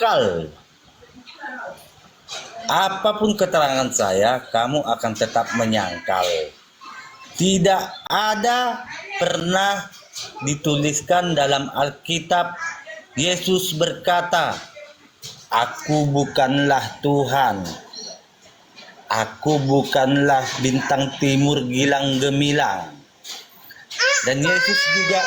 Kal, apapun keterangan saya, kamu akan tetap menyangkal. Tidak ada pernah dituliskan dalam Alkitab Yesus berkata, "Aku bukanlah Tuhan. Aku bukanlah bintang timur gilang gemilang." Dan Yesus juga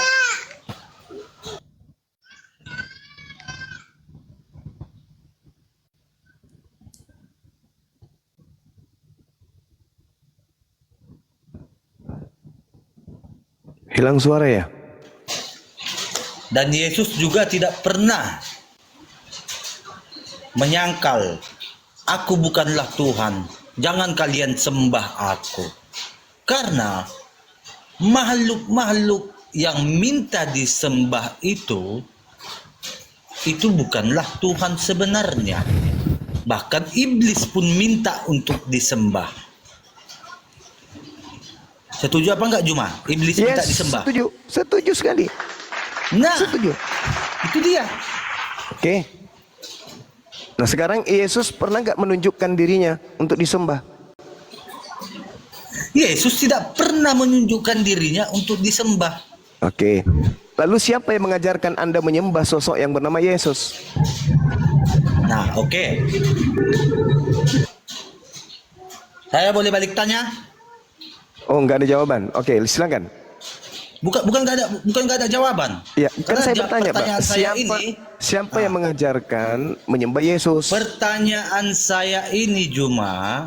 Hilang suara ya? Dan Yesus juga tidak pernah menyangkal, "Aku bukanlah Tuhan, jangan kalian sembah aku." Karena makhluk-makhluk yang minta disembah itu bukanlah Tuhan sebenarnya. Bahkan iblis pun minta untuk disembah. Setuju apa enggak, Juma? Iblis minta disembah. Setuju sekali. Nah, Setuju. itu dia. Oke. Nah sekarang Yesus pernah nggak menunjukkan dirinya untuk disembah? Yesus tidak pernah menunjukkan dirinya untuk disembah. Oke. Lalu siapa yang mengajarkan Anda menyembah sosok yang bernama Yesus? Nah, oke. Saya boleh balik tanya? Oh, nggak ada jawaban. Oke, silakan. Bukan nggak ada jawaban. Ya, kan saya bertanya, Pak. Siapa yang mengajarkan menyembah Yesus? Pertanyaan saya ini Juma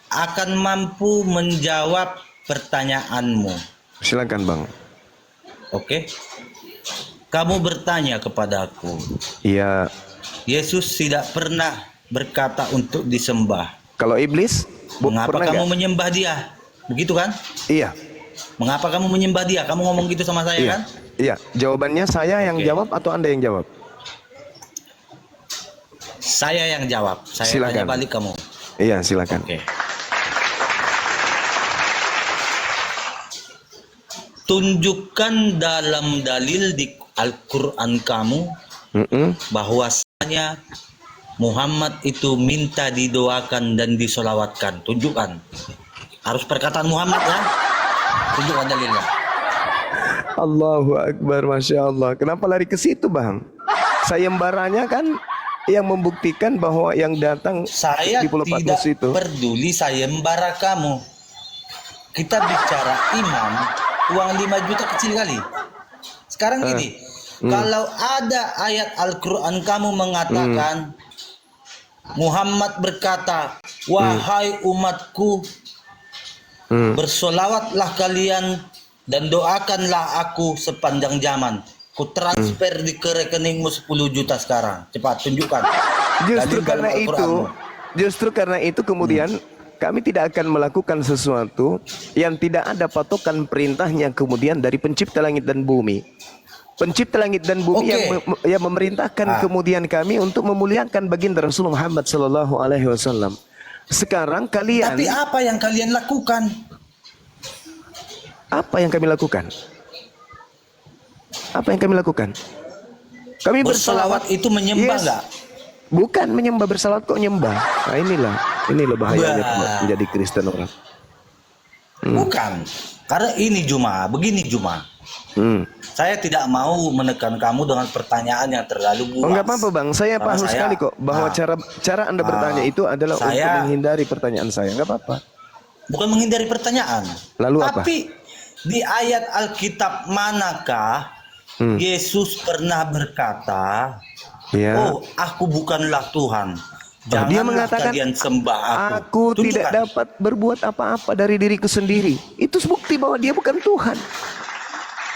akan mampu menjawab pertanyaanmu. Silakan, Bang. Oke. Kamu bertanya kepadaku. Iya. Yesus tidak pernah berkata untuk disembah. Kalau iblis, mengapa kamu menyembah dia? Begitu kan? Iya. Mengapa kamu menyembah dia? Kamu ngomong gitu sama saya kan? Iya. Jawabannya saya yang jawab atau Anda yang jawab? Saya yang jawab. Saya tanya balik kamu. Iya, silakan. Oke. Tunjukkan dalam dalil di Al-Quran kamu bahwasanya Muhammad itu minta didoakan dan disolawatkan. Tunjukkan. Harus perkataan Muhammad ya. Tunjukkan dalilnya. Allahu Akbar, Masya Allah. Kenapa lari ke situ, Bang? Sayembaranya kan yang membuktikan bahwa yang datang saya di Pulau Patmos itu. Saya tidak peduli sayembara kamu. Kita bicara iman, uang 5 juta kecil kali. Sekarang gini, kalau ada ayat Al-Quran kamu mengatakan, Muhammad berkata, "Wahai umatku, bersolawatlah kalian dan doakanlah aku sepanjang zaman. Ku transfer ke rekeningmu 10 juta sekarang. Cepat tunjukkan." Justru karena itu kemudian kami tidak akan melakukan sesuatu yang tidak ada patokan perintahnya kemudian dari pencipta langit dan bumi. Pencipta langit dan bumi yang memerintahkan kemudian kami untuk memuliakan baginda Rasulullah Muhammad sallallahu alaihi wasallam. Sekarang kalian, tapi apa yang kalian lakukan? Apa yang kami lakukan? Apa yang kami lakukan? Kami bersalawat itu menyembah enggak? Bukan menyembah, bersalawat kok nyembah. Nah inilah bahayanya menjadi Kristen orang. Bukan. Karena ini begini Juma. Saya tidak mau menekan kamu dengan pertanyaan yang terlalu luas. Enggak apa-apa, Bang. Saya paham sekali kok bahwa cara Anda bertanya itu adalah untuk menghindari pertanyaan saya. Enggak apa-apa. Bukan menghindari pertanyaan. Lalu apa? Tapi di ayat Alkitab manakah Yesus pernah berkata, "Oh, aku bukanlah Tuhan. Janganlah dia mengatakan, kalian sembah aku." Aku tidak dapat berbuat apa-apa dari diriku sendiri. Itu bukti bahwa dia bukan Tuhan.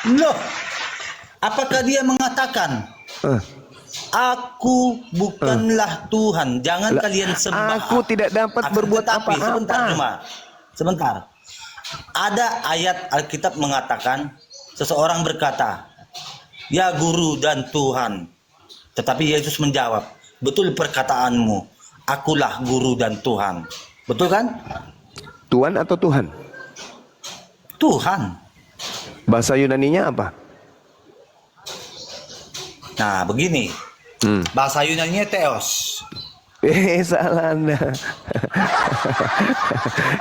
Loh, apakah dia mengatakan, "Aku bukanlah Tuhan, jangan kalian sembah"? Aku tidak dapat berbuat apa-apa. Sebentar. Ada ayat Alkitab mengatakan seseorang berkata, "Ya Guru dan Tuhan." Tetapi Yesus menjawab, "Betul perkataanmu, akulah Guru dan Tuhan." Betul kan? Tuhan atau Tuhan? Tuhan. Bahasa Yunaninya apa? Nah, begini. Bahasa Yunaninya Theos. Salah Anda.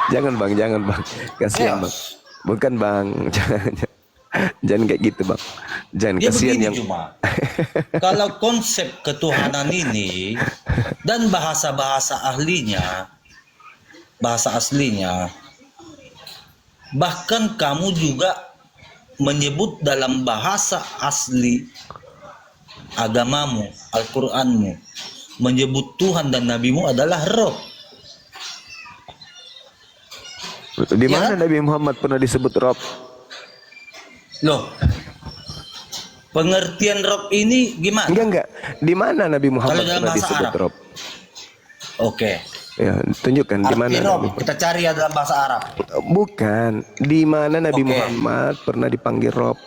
Jangan bang, kasihan bang. Theos. Bukan bang, jangan kayak gitu bang. Jangan Dia kasihan begini yang. cuma. Kalau konsep ketuhanan ini dan bahasa-bahasa ahlinya, bahasa aslinya, bahkan kamu juga menyebut dalam bahasa asli agamamu, Al-Qur'anmu, menyebut Tuhan dan nabimu adalah Rob. Di Ya mana kan? Nabi Muhammad pernah disebut Rob? Loh, pengertian Rob ini gimana? Enggak. Di mana Nabi Muhammad Kalau dalam pernah bahasa disebut Arab. Rob? Oke. Ya, tunjukkan di mana Arti Rob, Nabi. kita cari ya dalam bahasa Arab. Bukan, di mana Nabi Oke. Muhammad pernah dipanggil Rob?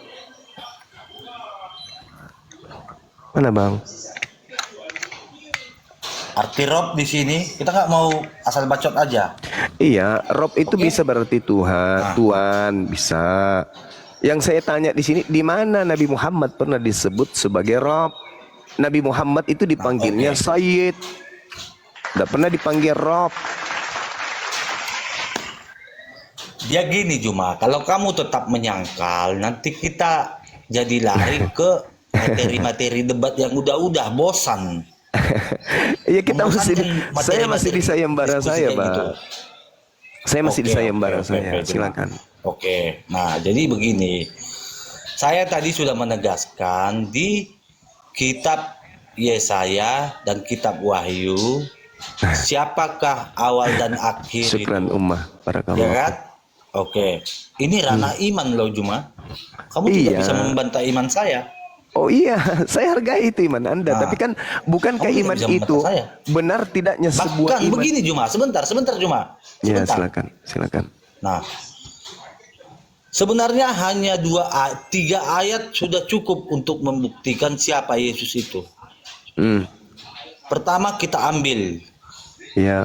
Mana bang? Arti Rob di sini kita nggak mau asal bacot aja. Iya, Rob itu Oke. bisa berarti Tuhan, Tuhan bisa. Yang saya tanya di sini, di mana Nabi Muhammad pernah disebut sebagai Rob? Nabi Muhammad itu dipanggilnya oke. Sayyid, tidak pernah dipanggil Rob. Dia gini Juma, kalau kamu tetap menyangkal, nanti kita jadi lari ke materi-materi debat yang udah bosan. Iya kita masih, Membosankan saya masih di materi-materi sayembara diskusi saya, kayak Pak. gitu. Saya masih di Oke, sayembara oke, saya, Juma. silakan. Oke, nah jadi begini, saya tadi sudah menegaskan di kitab Yesaya dan kitab Wahyu, siapakah awal dan akhir Syukran itu, ummah para ya kamu. kan? Oke, ini ranah iman loh Juma. Kamu tidak Iya. bisa membantah iman saya. Oh iya, saya hargai itu iman Anda. Nah, Tapi kan bukankah kamu tidak iman bisa itu membantah saya. benar tidaknya sebuah Bahkan iman? begini Juma, sebentar Juma. Ya Sebentar. silakan. Nah, sebenarnya hanya 3 ayat sudah cukup untuk membuktikan siapa Yesus itu. Pertama kita ambil Ya,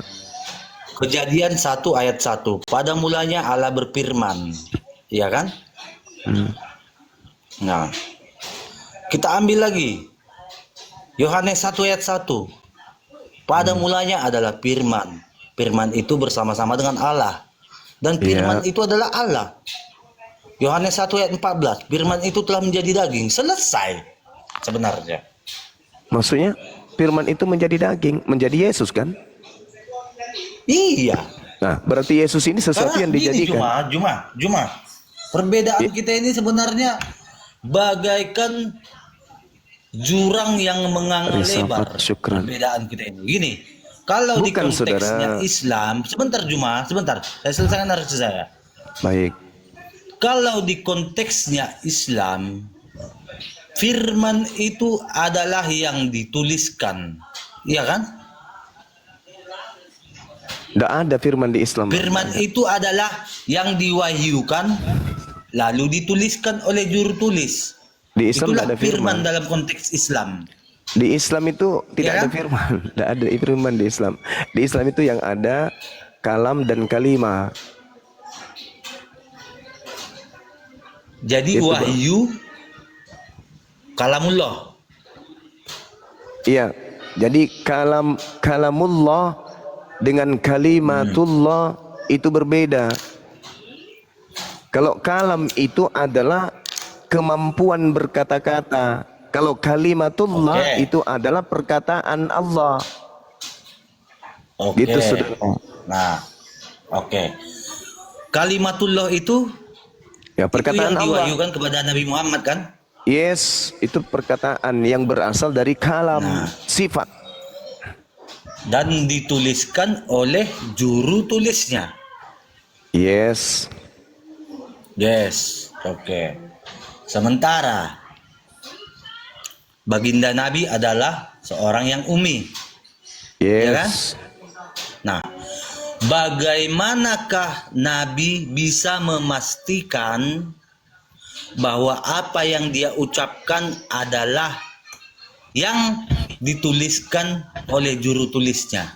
Kejadian 1 ayat 1. Pada mulanya Allah berfirman. Iya kan? Nah, kita ambil lagi Yohanes 1 ayat 1. Pada mulanya adalah firman. Firman itu bersama-sama dengan Allah. Dan firman itu adalah Allah. Yohanes 1 ayat 14. Firman itu telah menjadi daging. Selesai sebenarnya. maksudnya firman itu menjadi daging, menjadi Yesus kan? Iya. Nah, berarti Yesus ini sesuatu Karena yang gini dijadikan. Juma. Perbedaan kita ini sebenarnya bagaikan jurang yang mengangal lebar. Risafat, syukran. Perbedaan kita ini. Gini, kalau di Bukan, konteksnya saudara. Islam, sebentar. Saya selesaikan narasi saya. Baik. Kalau di konteksnya Islam, firman itu adalah yang dituliskan. Iya kan? Tidak ada firman di Islam. Firman itu adalah yang diwahyukan lalu dituliskan oleh juru tulis. Di Islam Itulah tidak ada firman firman. dalam konteks Islam. Di Islam itu tidak Ya ada kan? firman. Tidak ada firman di Islam. Di Islam itu yang ada kalam dan kalimah. Jadi Itu, wahyu kalamullah. Iya. Jadi kalamullah dengan kalimatullah itu berbeda. Kalau kalam itu adalah kemampuan berkata-kata. Kalau kalimatullah Oke. itu adalah perkataan Allah. Oke. Gitu, saudara. Nah, oke. Kalimatullah itu Ya, yang perkataan Allah. diwahyukan kepada Nabi Muhammad kan? Yes, itu perkataan yang berasal dari kalam, Nah. sifat. Dan dituliskan oleh juru tulisnya. Yes. Yes, oke. Sementara baginda Nabi adalah seorang yang umi. Ya kan? Yes. Nah, bagaimanakah Nabi bisa memastikan bahwa apa yang dia ucapkan adalah yang dituliskan oleh juru tulisnya?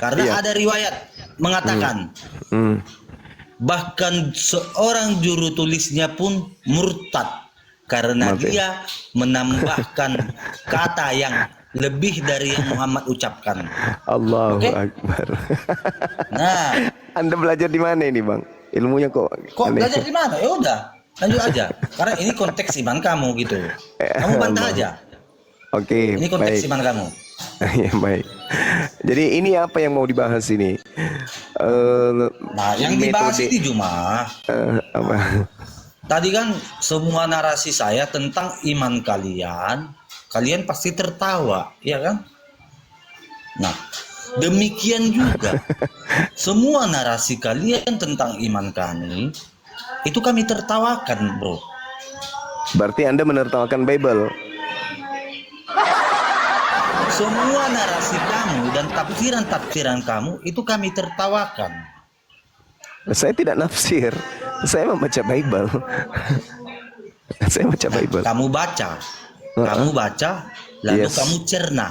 Karena Iya. ada riwayat mengatakan Hmm. bahkan seorang juru tulisnya pun murtad karena Mati. dia menambahkan kata yang lebih dari yang Muhammad ucapkan. Allahu Oke? Akbar. Nah, Anda belajar di mana ini, Bang? Ilmunya kok kok aneh. belajar di mana? Ya udah, lanjut aja. Karena ini konteks iman kamu gitu. Kamu bantah Allah. aja. Oke, Ini konteks baik. iman kamu. Ya, baik. Jadi ini apa yang mau dibahas ini? Nah, yang dibahas Metode, ini cuma apa? tadi kan semua narasi saya tentang iman kalian, kalian pasti tertawa, ya kan? Nah, demikian juga semua narasi kalian tentang iman kami itu kami tertawakan, bro. Berarti Anda menertawakan Bible. Semua narasi kamu dan tafsiran-tafsiran kamu itu kami tertawakan. Saya tidak nafsir. Saya membaca Bible. Saya baca Bible. Kamu baca, lalu Yes. kamu cerna,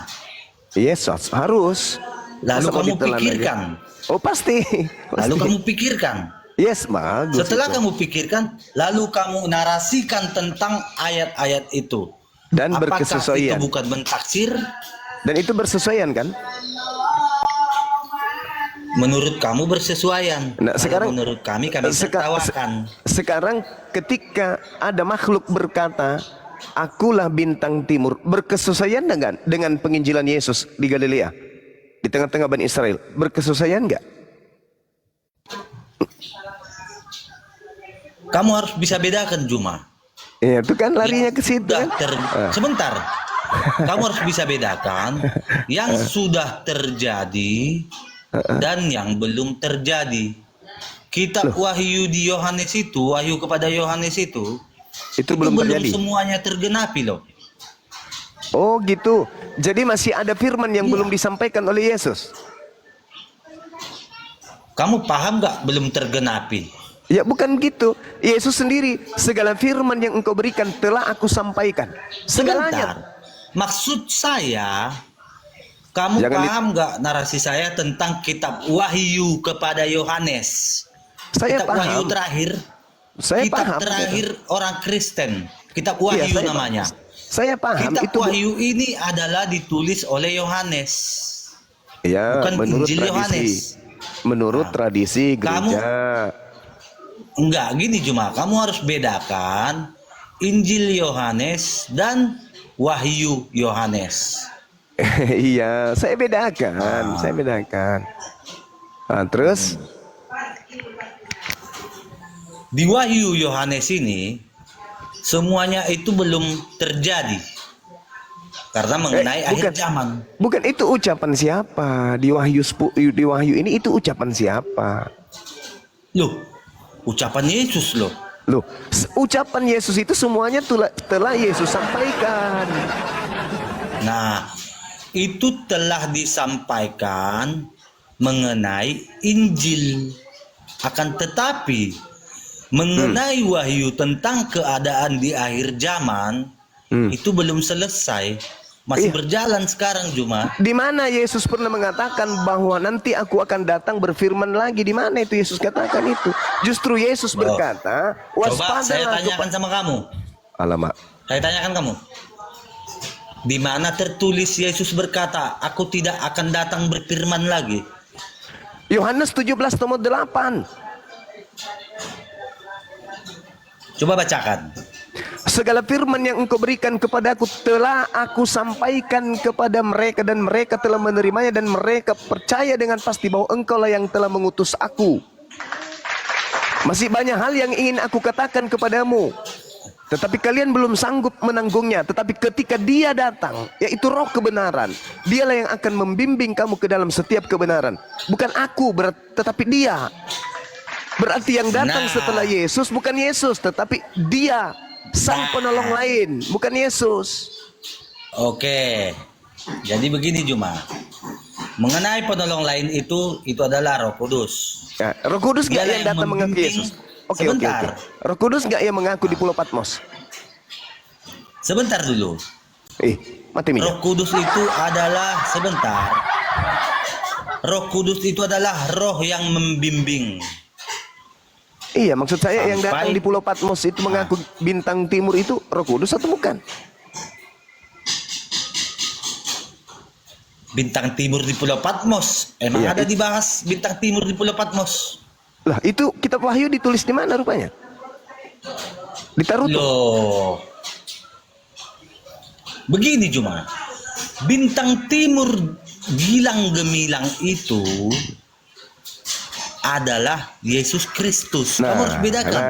Yes, harus. lalu Masa mau kamu ditelan pikirkan, aja? Oh, pasti. lalu Pasti. kamu pikirkan. Yes, bagus. Setelah itu. kamu pikirkan, lalu kamu narasikan tentang ayat-ayat itu. Dan Apakah berkesesuaian. itu bukan mentaksir? Dan itu bersesuaian kan? Menurut kamu bersesuaian. Nah, Kalau sekarang menurut kami tertawakan. Sekarang ketika ada makhluk berkata, akulah bintang timur, berkesesuaian dengan penginjilan Yesus di Galilea, di tengah-tengah Bani Israel, berkesesuaian enggak? Kamu harus bisa bedakan, Juma. Ya, itu kan larinya ke situ Sudah kan? Sebentar. Kamu harus bisa bedakan yang sudah terjadi dan yang belum terjadi. Kitab Wahyu di Yohanes itu, Wahyu kepada Yohanes itu Belum terjadi. semuanya tergenapi loh. Oh gitu. Jadi masih ada firman yang Iya. belum disampaikan oleh Yesus. Kamu paham nggak belum tergenapi? Ya bukan gitu. Yesus sendiri, segala firman yang engkau berikan telah aku sampaikan. Segalanya. Sebentar. Maksud saya, kamu Jangan paham nggak narasi saya tentang kitab Wahyu kepada Yohanes? Saya Kitab Wahyu paham. terakhir. Saya Kitab paham. terakhir orang Kristen. Kitab Iya, Wahyu saya namanya. Saya paham Kitab itu. Wahyu ini adalah ditulis oleh Yohanes. Ya, bukan menurut Injil tradisi. Yohanes. Menurut Nah, tradisi gereja. Enggak, gini cuma kamu harus bedakan Injil Yohanes dan Wahyu Yohanes. Iya, saya bedakan. Saya bedakan. Nah, terus? Di Wahyu Yohanes ini semuanya itu belum terjadi karena mengenai akhir zaman. Bukan itu ucapan siapa? Di Wahyu ini itu ucapan siapa? Loh, ucapan Yesus loh. Loh, ucapan Yesus itu semuanya telah Yesus sampaikan. Nah, itu telah disampaikan mengenai Injil. Akan tetapi mengenai wahyu tentang keadaan di akhir zaman itu belum selesai. Masih Iya. berjalan sekarang, Juma. Di mana Yesus pernah mengatakan bahwa nanti aku akan datang berfirman lagi? Di mana itu Yesus katakan itu? Justru Yesus berkata, Coba saya waspadalah tanyakan sama kamu. Alamak. Saya tanyakan kamu. Di mana tertulis Yesus berkata, aku tidak akan datang berfirman lagi? Yohanes 17 nomor 8. Coba bacakan. Segala firman yang engkau berikan kepadaku telah aku sampaikan kepada mereka, dan mereka telah menerimanya, dan mereka percaya dengan pasti bahwa engkaulah yang telah mengutus aku. Masih banyak hal yang ingin aku katakan kepadamu, tetapi kalian belum sanggup menanggungnya. Tetapi ketika Dia datang, yaitu Roh kebenaran, Dialah yang akan membimbing kamu ke dalam setiap kebenaran. Bukan aku, tetapi Dia. Berarti yang datang setelah Yesus bukan Yesus, tetapi Dia, sang penolong lain, bukan Yesus. Oke. Jadi begini Juma. Mengenai penolong lain itu adalah Roh Kudus. Ya, Roh Kudus nggak Dialah yang datang mengaku membimbing. Yesus? Oke. Roh Kudus nggak yang mengaku di Pulau Patmos? Sebentar dulu. Mati minyak. Roh Kudus itu adalah Roh Kudus itu adalah roh yang membimbing. Iya, maksud saya yang datang Sampai- di Pulau Patmos itu mengaku bintang timur itu Roh Kudus atau bukan? Bintang timur di Pulau Patmos. Emang Iya, ada dibahas bintang timur di Pulau Patmos? Lah, itu kitab Wahyu ditulis di mana rupanya? Di Tarutung. Loh. Begini cuma. Bintang timur gilang gemilang itu adalah Yesus Kristus. Kamu harus bedakan.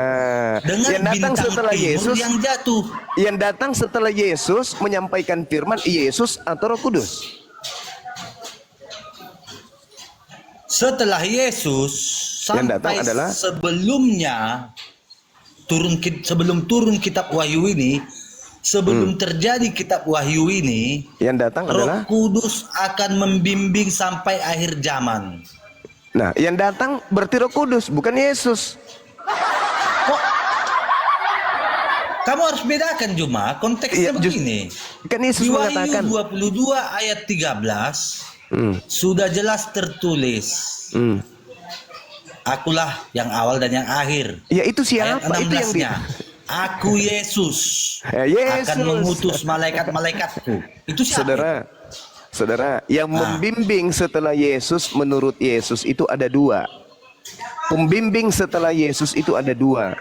Dengan yang datang bintang setelah timur Yesus, yang jatuh. yang datang setelah Yesus menyampaikan firman, Yesus atau Roh Kudus? Setelah Yesus Yang datang sampai adalah- sebelumnya sebelum turun kitab Wahyu ini, sebelum terjadi kitab Wahyu ini, Yang datang adalah, Roh Kudus akan membimbing sampai akhir zaman. nah, yang datang berarti Roh Kudus, bukan Yesus. Kok kamu harus bedakan Juma, konteksnya Iya, begini. Kan Yesus Di mengatakan, Wahyu 22 ayat 13 sudah jelas tertulis, Akulah yang awal dan yang akhir. ya itu Ayat siapa? Itu yang 16-nya. Aku Yesus Yesus akan mengutus malaikat-malaikatku. Itu siapa? Saudara, yang membimbing setelah Yesus menurut Yesus itu ada dua. Pembimbing setelah Yesus itu ada dua.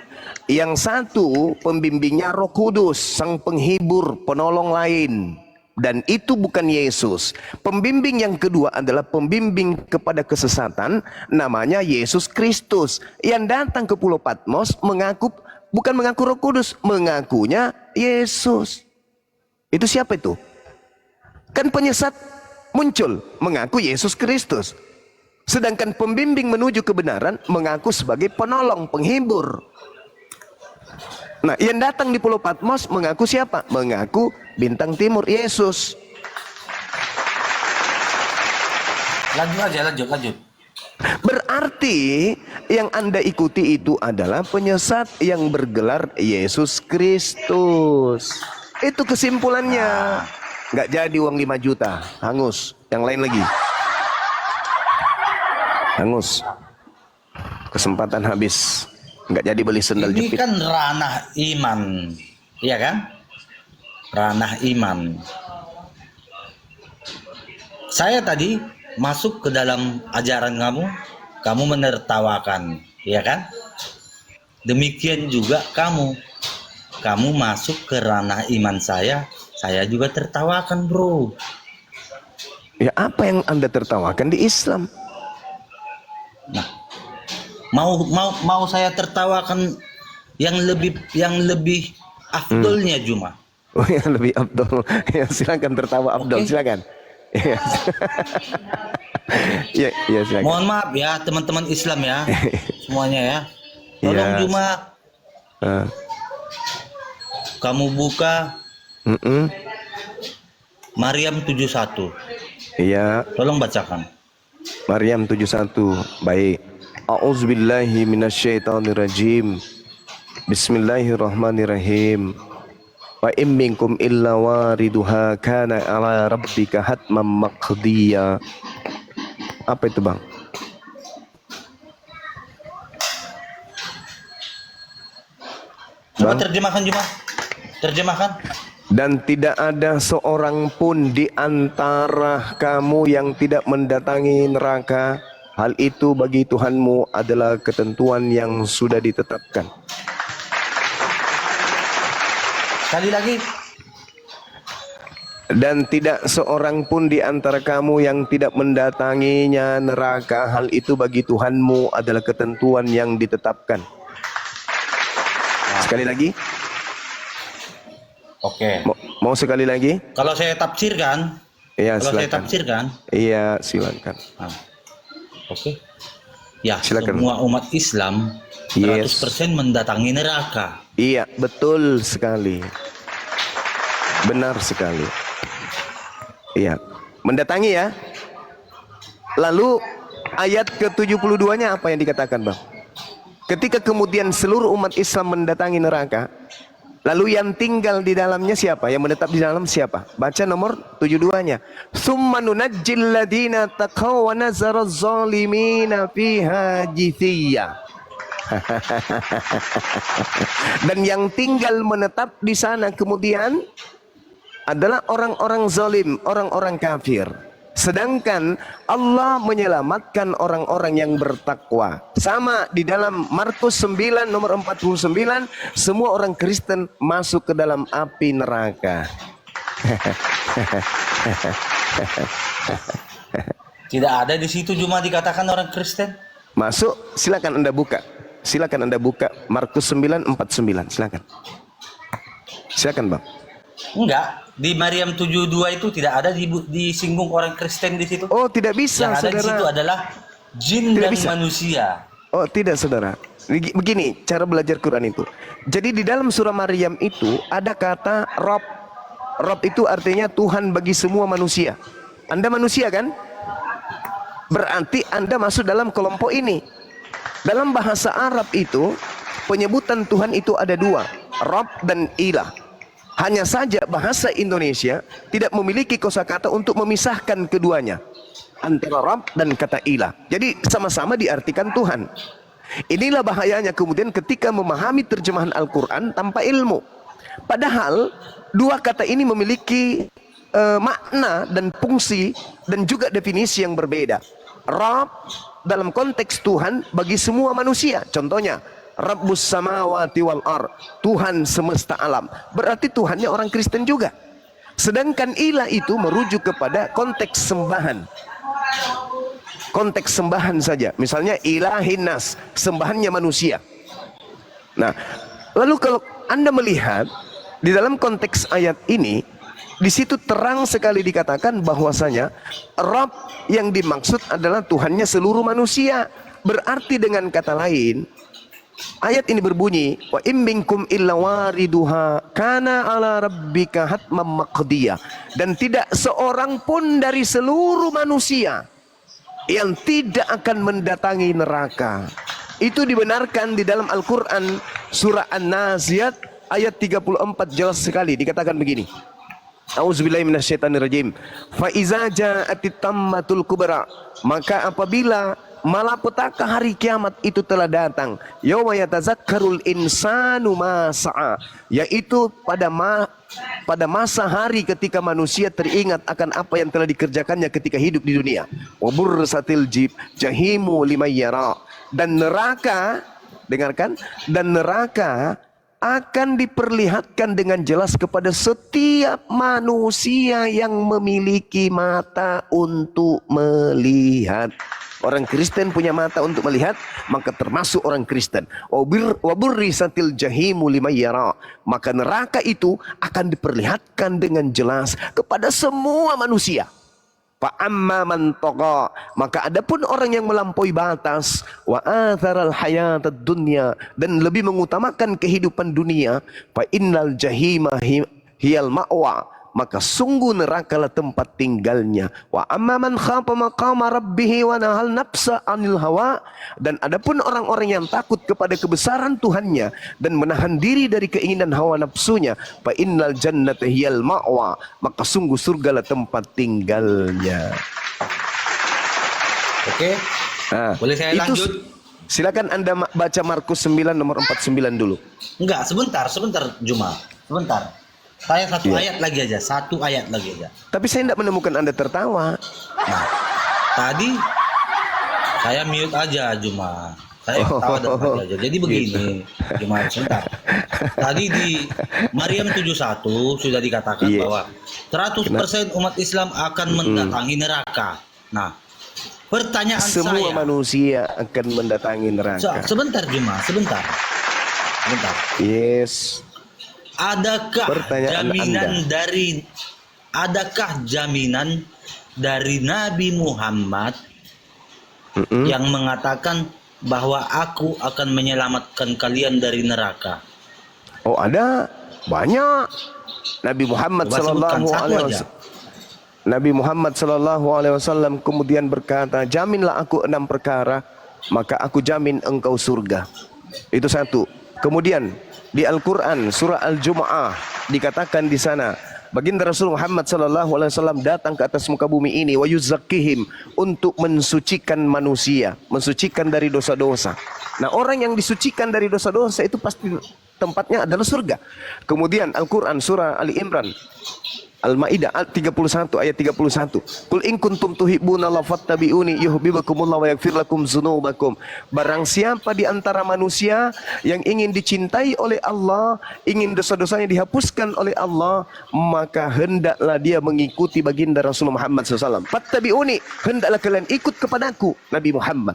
Yang satu pembimbingnya Roh Kudus, sang penghibur, penolong lain. Dan itu bukan Yesus. Pembimbing yang kedua adalah pembimbing kepada kesesatan, namanya Yesus Kristus. Yang datang ke Pulau Patmos bukan mengaku Roh Kudus, mengakunya Yesus. Itu siapa itu? Kan penyesat muncul mengaku Yesus Kristus. Sedangkan pembimbing menuju kebenaran mengaku sebagai penolong, penghibur. Nah, yang datang di Pulau Patmos mengaku siapa? Mengaku bintang timur, Yesus. Lanjut. Berarti yang Anda ikuti itu adalah penyesat yang bergelar Yesus Kristus. Itu kesimpulannya. Nggak jadi uang 5 juta, hangus. Yang lain lagi. Hangus. Kesempatan habis. Nggak jadi beli sendal Ini jepit. kan ranah iman, iya kan? Ranah iman. Saya tadi masuk ke dalam ajaran kamu menertawakan, iya kan? Demikian juga kamu masuk ke ranah iman saya juga tertawakan, bro. Ya, apa yang Anda tertawakan di Islam? Nah, mau saya tertawakan yang lebih afdolnya Juma. Oh, yang lebih Abdul. Ya, silakan tertawa Abdul, Oke. silakan. Iya. Ya, ya silakan. Mohon maaf ya teman-teman Islam ya semuanya ya. Tolong Iya. Juma kamu buka Maryam 71. Iya, Tolong bacakan. Maryam 71. Baik. A'udzubillahi minasyaitonirrajim. Bismillahirrahmanirrahim. Wa in minkum illa wariduha kana ala rabbika hatman maqdiya. Apa itu, Bang? Coba Bang? terjemahkan Juma. Terjemahkan. Dan tidak ada seorang pun di antara kamu yang tidak mendatangi neraka. Hal itu bagi Tuhanmu adalah ketentuan yang sudah ditetapkan. Sekali lagi. Dan tidak seorang pun di antara kamu yang tidak mendatanginya neraka. Hal itu bagi Tuhanmu adalah ketentuan yang ditetapkan. Sekali lagi. Oke. Mau sekali lagi? Kalau saya tafsirkan, Iya, kalau saya silakan. tafsirkan, Iya, silakan. nah, oke. Ya, Silakan. semua umat Islam 100% mendatangi neraka. Iya, betul sekali. Benar sekali. Iya, mendatangi ya. Lalu ayat ke-72-nya apa yang dikatakan, Bang? Ketika kemudian seluruh umat Islam mendatangi neraka, lalu yang tinggal di dalamnya siapa? Yang menetap di dalam siapa? Baca nomor 72-nya. Summa nunajjil ladina taqaw wa nazaraz zalimina fiha jithiyya. Dan yang tinggal menetap di sana kemudian adalah orang-orang zalim, orang-orang kafir. Sedangkan Allah menyelamatkan orang-orang yang bertakwa. Sama di dalam Markus 9 nomor 49, semua orang Kristen masuk ke dalam api neraka. Tidak ada di situ cuma dikatakan orang Kristen. Masuk, silakan Anda buka. Silakan Anda buka Markus 9:49, silakan. Silakan, Bang. Enggak, di Maryam 72 itu tidak ada disinggung orang Kristen di situ. Oh, tidak bisa, Yang ada saudara. di situ adalah jin Tidak dan bisa. manusia. Oh, tidak, saudara. Begini cara belajar Quran itu. Jadi di dalam surah Maryam itu ada kata Rob. Rob itu artinya Tuhan bagi semua manusia. Anda manusia kan? Berarti Anda masuk dalam kelompok ini. Dalam bahasa Arab itu penyebutan Tuhan itu ada dua, Rob dan Ilah. Hanya saja bahasa Indonesia tidak memiliki kosakata untuk memisahkan keduanya antara Rob dan kata Ilah. Jadi sama-sama diartikan Tuhan. Inilah bahayanya kemudian ketika memahami terjemahan Al-Quran tanpa ilmu. Padahal dua kata ini memiliki makna dan fungsi dan juga definisi yang berbeda. Rabb dalam konteks Tuhan bagi semua manusia. Contohnya, Rabbus samawati wal ar, Tuhan semesta alam. Berarti Tuhannya orang Kristen juga. Sedangkan ilah itu merujuk kepada konteks sembahan. Konteks sembahan saja. Misalnya ilahin nas, sembahannya manusia. Nah, lalu kalau Anda melihat di dalam konteks ayat ini, di situ terang sekali dikatakan bahwasanya Rabb yang dimaksud adalah Tuhannya seluruh manusia. Berarti dengan kata lain, ayat ini berbunyi, wa in minkum illa wariduha kana ala rabbika hatmam maqdiyah. Dan tidak seorang pun dari seluruh manusia yang tidak akan mendatangi neraka. Itu dibenarkan di dalam Al-Quran surah An-Naziat ayat 34 jelas sekali dikatakan begini. A'udzubillahi minasyaitonirrajim. Fa iza ja'atit tammatul kubra, maka apabila malapetaka hari kiamat itu telah datang, yauma yatazakkarul insanu ma sa'a, yaitu pada masa hari ketika manusia teringat akan apa yang telah dikerjakannya ketika hidup di dunia. Wa bursatil jahimu liman yara, dan neraka, dengarkan, dan neraka akan diperlihatkan dengan jelas kepada setiap manusia yang memiliki mata untuk melihat. Orang Kristen punya mata untuk melihat, maka termasuk orang Kristen. Waburrisatil jahimu liman yara, maka neraka itu akan diperlihatkan dengan jelas kepada semua manusia. Fa amma man tagha, maka adapun orang yang melampaui batas, wa atharal hayatad dunya, dan lebih mengutamakan kehidupan dunia, fa innal jahima hiyal ma'wa, maka sungguh nerakalah tempat tinggalnya. Wa amma man khafa maqama rabbih wa nahal nafsa 'anil hawa, dan adapun orang-orang yang takut kepada kebesaran Tuhannya dan menahan diri dari keinginan hawa nafsunya, fa innal jannata hiyal ma'wa, maka sungguh surgalah tempat tinggalnya. Oke. Nah, Boleh saya itu lanjut? Silakan Anda baca Markus 9 nomor 49 dulu. Enggak, sebentar Juma. Sebentar. Saya satu Iya. ayat lagi aja, satu ayat lagi aja. Tapi saya tidak menemukan Anda tertawa. Nah, tadi saya mute aja Juma. Saya ketawa dan mati aja. Jadi begini, Juma, sebentar. Tadi di Maryam 71 sudah dikatakan Iya. bahwa 100% umat Islam akan mendatangi neraka. Nah, pertanyaan Semua saya, manusia akan mendatangi neraka. sebentar Juma, sebentar. Yes. Adakah Pertanyaan jaminan dari Nabi Muhammad yang mengatakan bahwa aku akan menyelamatkan kalian dari neraka? Oh, ada banyak. Nabi Muhammad Coba sebutkan sallallahu satu alaihi aja. wasallam. Nabi Muhammad sallallahu alaihi wasallam kemudian berkata, "Jaminlah aku 6 perkara, maka aku jamin engkau surga." Itu satu. Kemudian di Al-Quran surah Al-Jumu'ah dikatakan di sana, baginda Rasul Muhammad sallallahu alaihi wasallam datang ke atas muka bumi ini wa yuzakkihim, untuk mensucikan manusia, mensucikan dari dosa-dosa. Nah, orang yang disucikan dari dosa-dosa itu pasti tempatnya adalah surga. Kemudian Al-Quran surah Ali Imran Al-Maidah 31 ayat 31. Qul in kuntum tuhibbunallaha fattabi'uni yuhibbukumullah wa yaghfir lakum dzunubakum. Barang siapa di antara manusia yang ingin dicintai oleh Allah, ingin dosa-dosanya dihapuskan oleh Allah, maka hendaklah dia mengikuti baginda Rasulullah Muhammad SAW. Fattabi'uni, hendaklah kalian ikut kepadaku, Nabi Muhammad.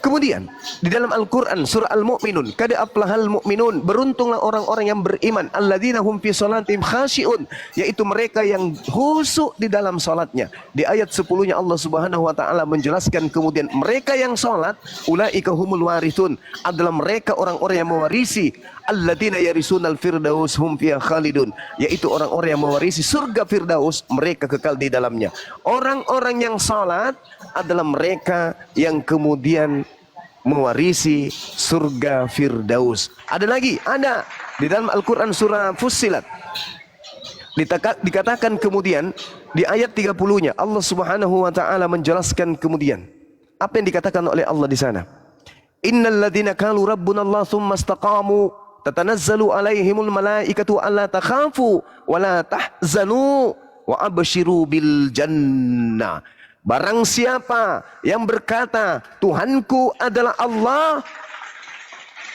Kemudian di dalam Al-Quran surah Al-Mu'minun, kad aflahal mu'minun, beruntunglah orang-orang yang beriman, alladzina hum fi salatihim khashi'un, yaitu mereka yang khusyuk di dalam salatnya. Di ayat 10-nya Allah Subhanahu wa taala menjelaskan kemudian mereka yang salat, ulaika humul warithun, adalah mereka orang-orang yang mewarisi, alladzina yarisunal firdaus hum fiha khalidun, yaitu orang-orang yang mewarisi surga firdaus, mereka kekal di dalamnya. Orang-orang yang salat adalah mereka yang kemudian mewarisi surga firdaus. Ada lagi, ada di dalam Al-Quran surah Fussilat dikatakan kemudian di ayat 30-nya Allah Subhanahu wa taala menjelaskan kemudian apa yang dikatakan oleh Allah di sana. Innal ladzina qalu rabbunallah tsumma istaqamu tatanazzalu alaihimul malaikatu alla takhafu wa la tahzanu wa abshiru bil jannah. Barang siapa yang berkata Tuhanku adalah Allah,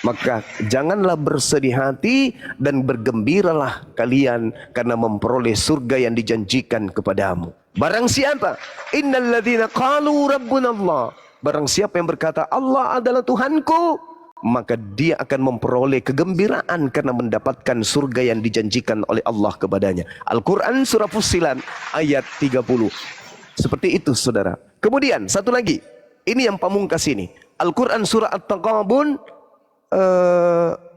maka janganlah bersedih hati dan bergembiralah kalian karena memperoleh surga yang dijanjikan kepadamu. Barang siapa, innal ladzina qalu rabbunallah, barang siapa yang berkata Allah adalah Tuhanku, maka dia akan memperoleh kegembiraan karena mendapatkan surga yang dijanjikan oleh Allah kepadanya. Al-Quran surah Fussilat ayat 30. Seperti itu saudara. Kemudian satu lagi, ini yang pamungkas ini, Al-Quran surah At-Taghabun,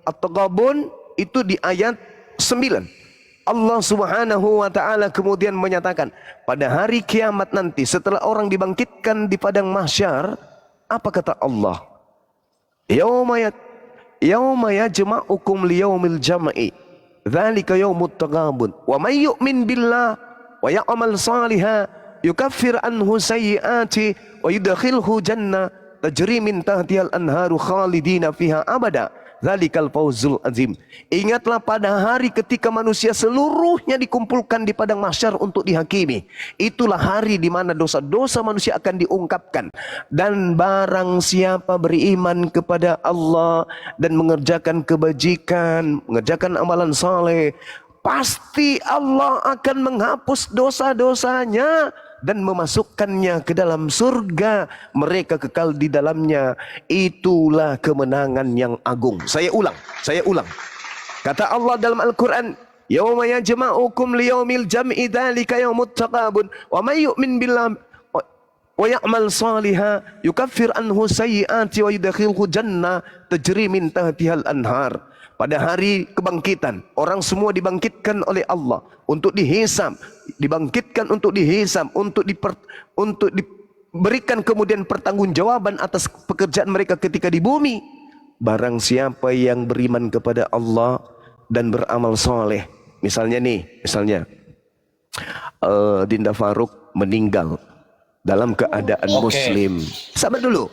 At-Taghabun itu di ayat 9. Allah Subhanahu wa taala kemudian menyatakan, pada hari kiamat nanti setelah orang dibangkitkan di padang mahsyar, apa kata Allah? Yauma yajma'ukum liyaumil jam'i, dzalika yaumut taghabun, wa may yu'min billah wa ya'mal shalihan yukaffir anhu sayyi'ati wa yudkhilhu jannah tajri min tahtihal anharu khalidina fiha abada, dzalikal fawzul azim. Ingatlah pada hari ketika manusia seluruhnya dikumpulkan di padang mahsyar untuk dihakimi. Itulah hari di mana dosa-dosa manusia akan diungkapkan. Dan barang siapa beriman kepada Allah dan mengerjakan kebajikan, mengerjakan amalan saleh, pasti Allah akan menghapus dosa-dosanya dan memasukkannya ke dalam surga. Mereka kekal di dalamnya. Itulah kemenangan yang agung. Saya ulang. Kata Allah dalam Al-Quran, yauma yajma'ukum liyaumil jam'i dzalika yaumut taghabun wa may yu'min billah wa ya'mal shalihan yukaffir anhu sayyi'ati wa yudkhilhu jannah tajri min tahtihal anhar. Pada hari kebangkitan, orang semua dibangkitkan oleh Allah untuk dihisab, dibangkitkan untuk dihisab, untuk diberikan kemudian pertanggungjawaban atas pekerjaan mereka ketika di bumi. Barang siapa yang beriman kepada Allah dan beramal soleh, misalnya Dinda Faruk meninggal dalam keadaan muslim. Sabar dulu,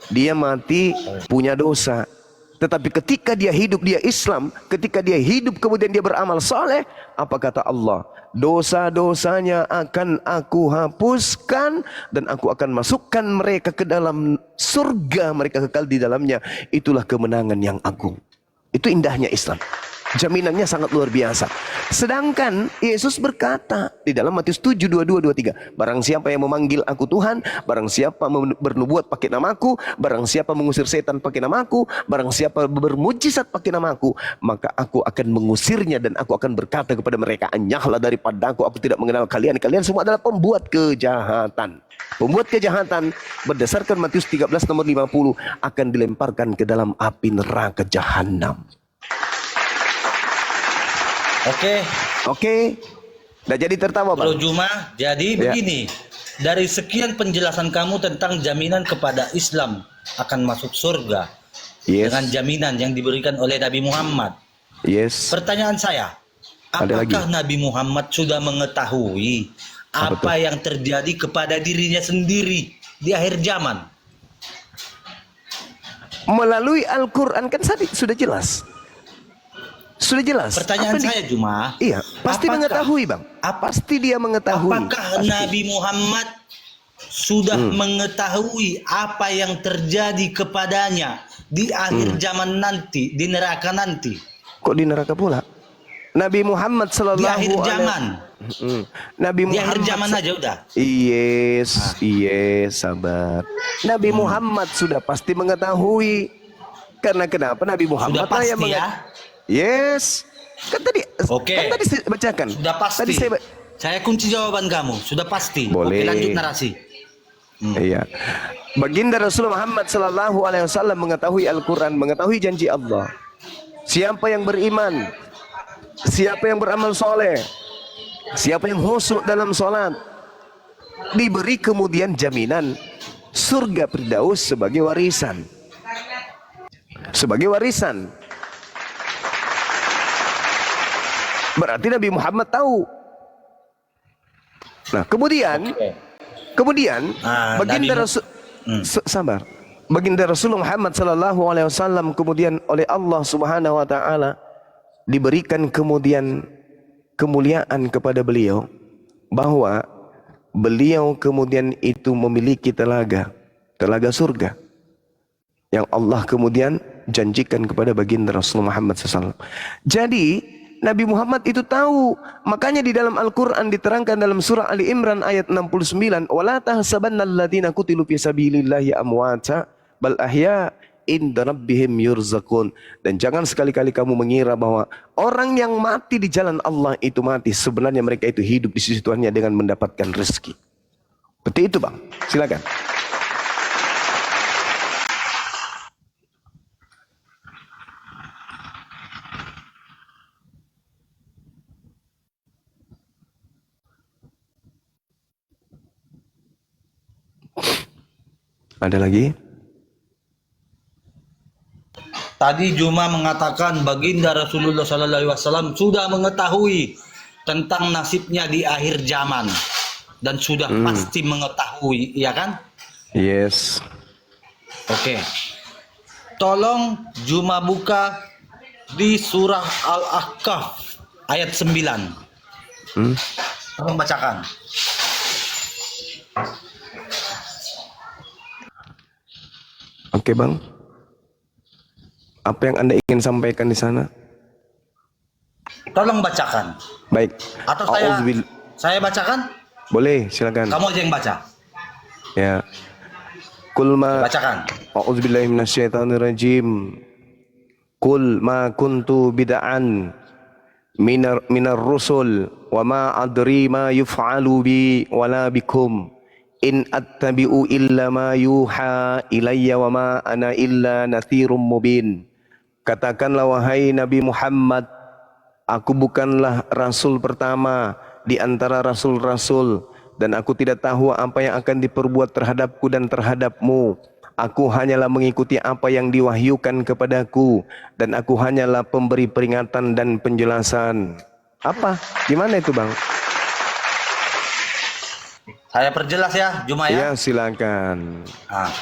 dia mati punya dosa. Tetapi ketika dia hidup, dia Islam. Ketika dia hidup kemudian dia beramal saleh, apa kata Allah? Dosa-dosanya akan aku hapuskan dan aku akan masukkan mereka ke dalam surga, mereka kekal di dalamnya. Itulah kemenangan yang agung. Itu indahnya Islam. Jaminannya sangat luar biasa. Sedangkan Yesus berkata di dalam Matius 7, 22, 23, barang siapa yang memanggil aku Tuhan, barang siapa bernubuat pakai namaku, barang siapa mengusir setan pakai namaku, barang siapa bermujizat pakai namaku, maka aku akan mengusirnya dan aku akan berkata kepada mereka, enyahlah daripada aku tidak mengenal kalian. Kalian semua adalah pembuat kejahatan. Pembuat kejahatan berdasarkan Matius 13 nomor 50 akan dilemparkan ke dalam api neraka jahanam. Oke. Nah, jadi tertawa, Bang. Bro Juma, jadi begini. Dari sekian penjelasan kamu tentang jaminan kepada Islam akan masuk surga. Dengan jaminan yang diberikan oleh Nabi Muhammad. Pertanyaan saya, apakah Nabi Muhammad sudah mengetahui apa yang terjadi kepada dirinya sendiri di akhir zaman? Melalui Al-Quran kan tadi sudah jelas. Sudah jelas. Pertanyaan saya cuma, Iya, pasti apakah- mengetahui bang. Pasti dia mengetahui. apakah Nabi Muhammad sudah mengetahui apa yang terjadi kepadanya di akhir zaman nanti, di neraka nanti? Kok di neraka pula? Nabi Muhammad sallallahu Di akhir alaihi zaman. Nabi Di Muhammad akhir zaman aja udah. Yes, sabar. Nabi Muhammad sudah pasti mengetahui. Karena kenapa Nabi Muhammad Sudah pasti ya? Yes. Kan tadi Oke. kan tadi saya bacakan. Sudah pasti. Tadi Saya kunci jawaban kamu. Sudah pasti. Boleh. Oke, lanjut narasi. Iya. Baginda Rasulullah Muhammad sallallahu alaihi wasallam mengetahui Al-Qur'an, mengetahui janji Allah. Siapa yang beriman, siapa yang beramal soleh, siapa yang khusyuk dalam salat, diberi kemudian jaminan surga Firdaus sebagai warisan. Sebagai warisan. Berarti Nabi Muhammad tahu. Nah, kemudian baginda Nabi Rasul sabar. Baginda Rasulullah Muhammad sallallahu alaihi wasallam kemudian oleh Allah Subhanahu wa taala diberikan kemudian kemuliaan kepada beliau bahwa beliau kemudian itu memiliki telaga surga yang Allah kemudian janjikan kepada baginda Rasulullah Muhammad SAW. Jadi Nabi Muhammad itu tahu, makanya di dalam Al-Quran diterangkan dalam surah Ali Imran ayat 69, wala tahsabanna alladziina qutilu fi sabilillahi amwata bal ahya inda rabbihim yurzaqun. Dan jangan sekali-kali kamu mengira bahwa orang yang mati di jalan Allah itu mati, sebenarnya mereka itu hidup di sisi Tuhannya dengan mendapatkan rezeki. Seperti itu bang, silakan. Ada lagi? Tadi Juma mengatakan baginda Rasulullah SAW sudah mengetahui tentang nasibnya di akhir zaman dan sudah pasti mengetahui, iya kan? Yes. Oke. Tolong Juma buka di surah Al-Ahqaf ayat 9. Tolong bacakan. Oke bang. Apa yang Anda ingin sampaikan di sana? Tolong bacakan. Baik. Atau saya bacakan? Boleh, silakan. Kamu aja yang baca. Ya. Kul ma Bacakan. A'udzubillahi minasyaitonirrajim. Kul ma kuntu bid'an minar rusul wa ma adri ma yuf'alu bi wala bikum in attabi'u illa ma yuha ilayya wa ma ana illa nathirum mubin. Katakanlah wahai Nabi Muhammad, aku bukanlah rasul pertama di antara rasul-rasul dan aku tidak tahu apa yang akan diperbuat terhadapku dan terhadapmu. Aku hanyalah mengikuti apa yang diwahyukan kepadaku dan aku hanyalah pemberi peringatan dan penjelasan. Apa? Gimana itu bang? Saya perjelas ya, Juma ya. Ya silakan. Nah.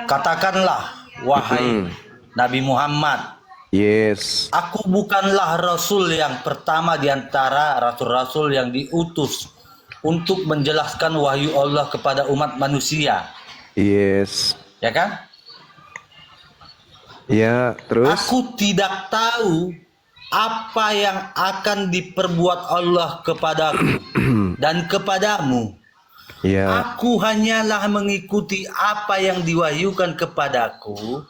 Katakanlah wahai Nabi Muhammad, Yes. aku bukanlah rasul yang pertama di antara rasul-rasul yang diutus untuk menjelaskan wahyu Allah kepada umat manusia. Yes. Ya kan? Ya, terus? Aku tidak tahu apa yang akan diperbuat Allah kepadaku dan kepadamu. Ya. Aku hanyalah mengikuti apa yang diwahyukan kepadaku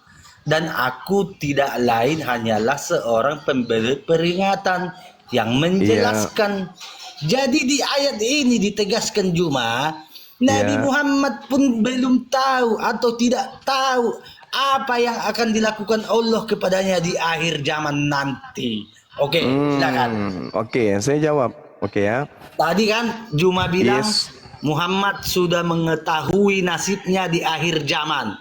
dan aku tidak lain hanyalah seorang pemberi peringatan yang menjelaskan. Jadi di ayat ini ditegaskan Juma, Nabi Muhammad pun belum tahu atau tidak tahu apa yang akan dilakukan Allah kepadanya di akhir zaman nanti. Oke, silakan. Oke, saya jawab. Oke ya. Tadi kan Juma bilang Yes. Muhammad sudah mengetahui nasibnya di akhir zaman.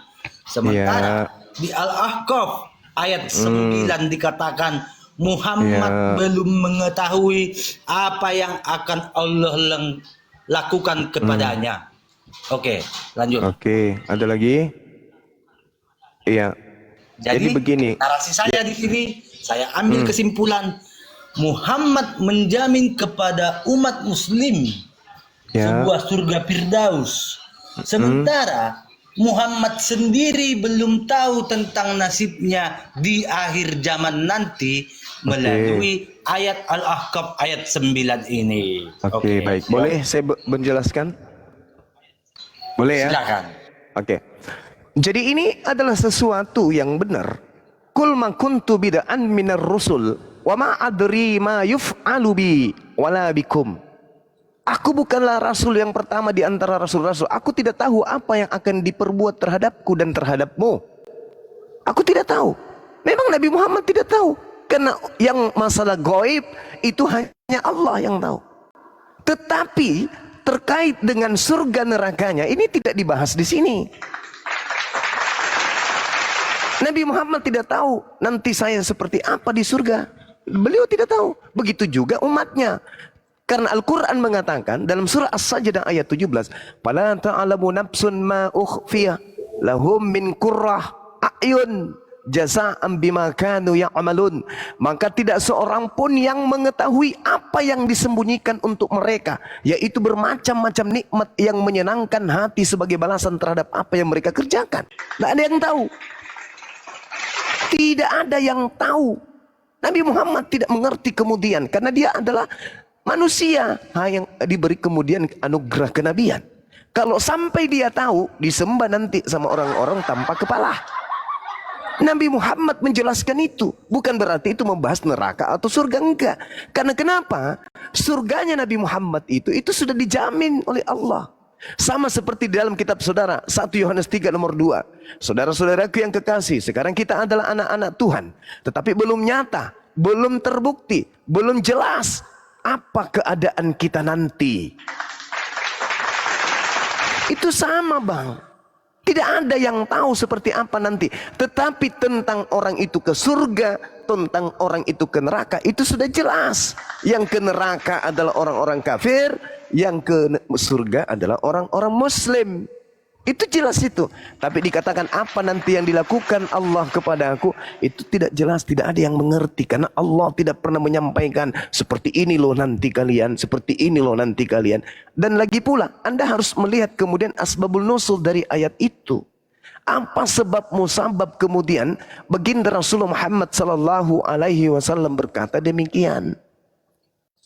Sementara di Al-Ahqaf ayat 9 dikatakan Muhammad belum mengetahui apa yang akan Allah lakukan kepadanya. Oke, lanjut. Oke, ada lagi? Iya. Jadi begini. narasi saya di sini, saya ambil kesimpulan Muhammad menjamin kepada umat muslim Ya. sebuah surga Firdaus. Sementara Muhammad sendiri belum tahu tentang nasibnya di akhir zaman nanti melalui ayat Al-Ahqaf ayat 9 ini. Oke, baik. Boleh saya menjelaskan? Boleh ya? Silakan. Oke. Jadi ini adalah sesuatu yang benar. Kul ma kuntu bid'an minar rusul wa ma adri ma yuf'alu bi wala bikum. Aku bukanlah rasul yang pertama di antara rasul-rasul. Aku tidak tahu apa yang akan diperbuat terhadapku dan terhadapmu. Aku tidak tahu. Memang Nabi Muhammad tidak tahu. Karena yang masalah gaib itu hanya Allah yang tahu. Tetapi terkait dengan surga nerakanya ini tidak dibahas di sini. Nabi Muhammad tidak tahu nanti saya seperti apa di surga. Beliau tidak tahu. Begitu juga umatnya. Karena Al-Quran mengatakan dalam surah As-Sajdah ayat 17, "Fala ta'lamu nafsun ma ukhfiya lahum min qurrah a'yun jazaa'an bima kanu ya'malun." Maka tidak seorang pun yang mengetahui apa yang disembunyikan untuk mereka, yaitu bermacam-macam nikmat yang menyenangkan hati sebagai balasan terhadap apa yang mereka kerjakan. Tidak ada yang tahu. Tidak ada yang tahu. Nabi Muhammad tidak mengerti kemudian karena dia adalah manusia yang diberi kemudian anugerah kenabian. Kalau sampai dia tahu, disembah nanti sama orang-orang tanpa kepala. Nabi Muhammad menjelaskan itu. Bukan berarti itu membahas neraka atau surga, enggak. Karena kenapa? Surganya Nabi Muhammad itu sudah dijamin oleh Allah. Sama seperti di dalam kitab saudara 1 Yohanes 3 nomor 2. Saudara-saudaraku yang kekasih, sekarang kita adalah anak-anak Tuhan. Tetapi belum nyata, belum terbukti, belum jelas apa keadaan kita nanti. Itu sama, Bang. Tidak ada yang tahu seperti apa nanti. Tetapi tentang orang itu ke surga, tentang orang itu ke neraka, itu sudah jelas. Yang ke neraka adalah orang-orang kafir, yang ke surga adalah orang-orang muslim. Itu jelas itu. Tapi dikatakan apa nanti yang dilakukan Allah kepada aku, itu tidak jelas, tidak ada yang mengerti. Karena Allah tidak pernah menyampaikan seperti ini loh nanti kalian, seperti ini loh nanti kalian. Dan lagi pula Anda harus melihat kemudian asbabul nusul dari ayat itu. Apa sebab musabab kemudian baginda Rasulullah Muhammad sallallahu alaihi wasallam berkata demikian.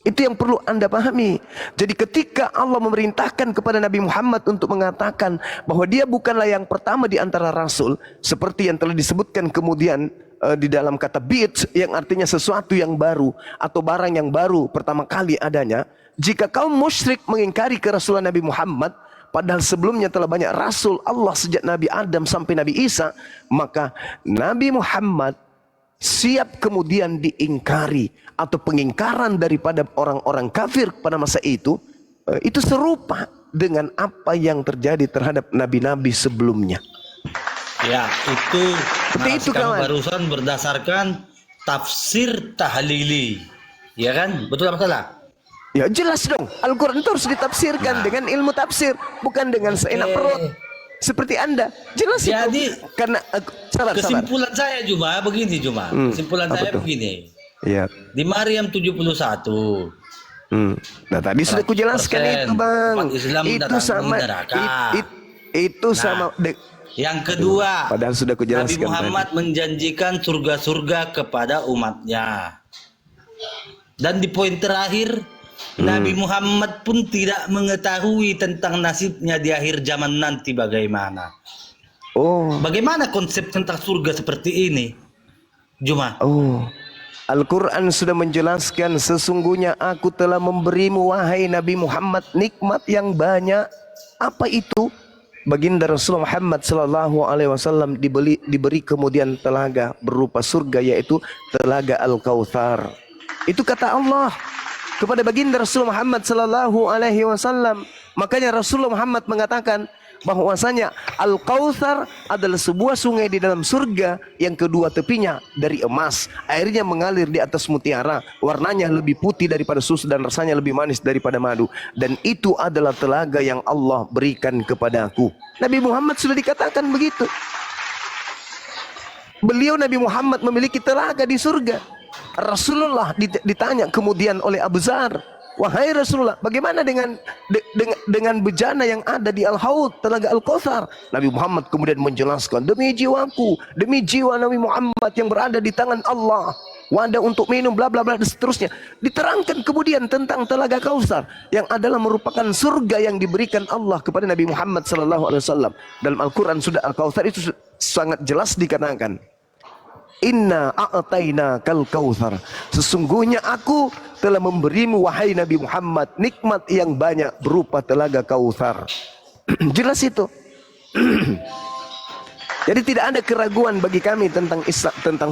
Itu yang perlu Anda pahami. Jadi ketika Allah memerintahkan kepada Nabi Muhammad untuk mengatakan bahwa dia bukanlah yang pertama di antara rasul, seperti yang telah disebutkan kemudian di dalam kata bid, yang artinya sesuatu yang baru atau barang yang baru pertama kali adanya. Jika kaum musyrik mengingkari kerasulan Nabi Muhammad, padahal sebelumnya telah banyak rasul Allah sejak Nabi Adam sampai Nabi Isa, maka Nabi Muhammad siap kemudian diingkari, atau pengingkaran daripada orang-orang kafir pada masa itu serupa dengan apa yang terjadi terhadap nabi-nabi sebelumnya. Ya, itu Itu kamu kawan. barusan berdasarkan tafsir tahlili. Ya kan? Betul apa salah? Ya jelas dong, Al-Quran itu harus ditafsirkan dengan ilmu tafsir, bukan dengan seenak perut. Seperti Anda, jelas Jadi, itu. Karena sabar. Kesimpulan saya cuma begini Kesimpulan apa saya tuh? begini. Ya. Di Maryam 71. Nah tadi sudah kujelaskan 100% itu, Bang. umat Islam Itu datang sama ke neraka. itu Nah, sama Yang kedua, padahal sudah Nabi kujelaskan Muhammad menjanjikan surga-surga kepada umatnya. Dan di poin terakhir, Nabi Muhammad pun tidak mengetahui tentang nasibnya di akhir zaman nanti bagaimana. Oh. Bagaimana konsep tentang surga seperti ini? Juma. Oh, Al-Quran sudah menjelaskan, sesungguhnya aku telah memberimu wahai Nabi Muhammad nikmat yang banyak. Apa itu? Baginda Rasulullah Muhammad sallallahu alaihi wasallam diberi kemudian telaga berupa surga, yaitu telaga Al-Kautsar. Itu kata Allah kepada baginda Rasulullah Muhammad sallallahu alaihi wasallam. Makanya Rasulullah Muhammad mengatakan bahwasanya Al-Kautsar adalah sebuah sungai di dalam surga yang kedua tepinya dari emas, airnya mengalir di atas mutiara, warnanya lebih putih daripada susu dan rasanya lebih manis daripada madu, dan itu adalah telaga yang Allah berikan kepadaku. Nabi Muhammad sudah dikatakan begitu. Beliau Nabi Muhammad memiliki telaga di surga. Rasulullah ditanya kemudian oleh Abu Dzar, wahai Rasulullah, bagaimana dengan bejana yang ada di Al-Haud, telaga Al-Kautsar? Nabi Muhammad kemudian menjelaskan, demi jiwaku, demi jiwa Nabi Muhammad yang berada di tangan Allah, wadah untuk minum, bla bla bla, dan seterusnya. Diterangkan kemudian tentang telaga Kautsar yang adalah merupakan surga yang diberikan Allah kepada Nabi Muhammad sallallahu alaihi wasallam. Dalam Al-Qur'an sudah Al-Kautsar itu sangat jelas dikatakan, Inna a'taina kal kautsar. Sesungguhnya aku telah memberimu wahai Nabi Muhammad nikmat yang banyak berupa telaga Kautsar. Jelas itu. Jadi tidak ada keraguan bagi kami tentang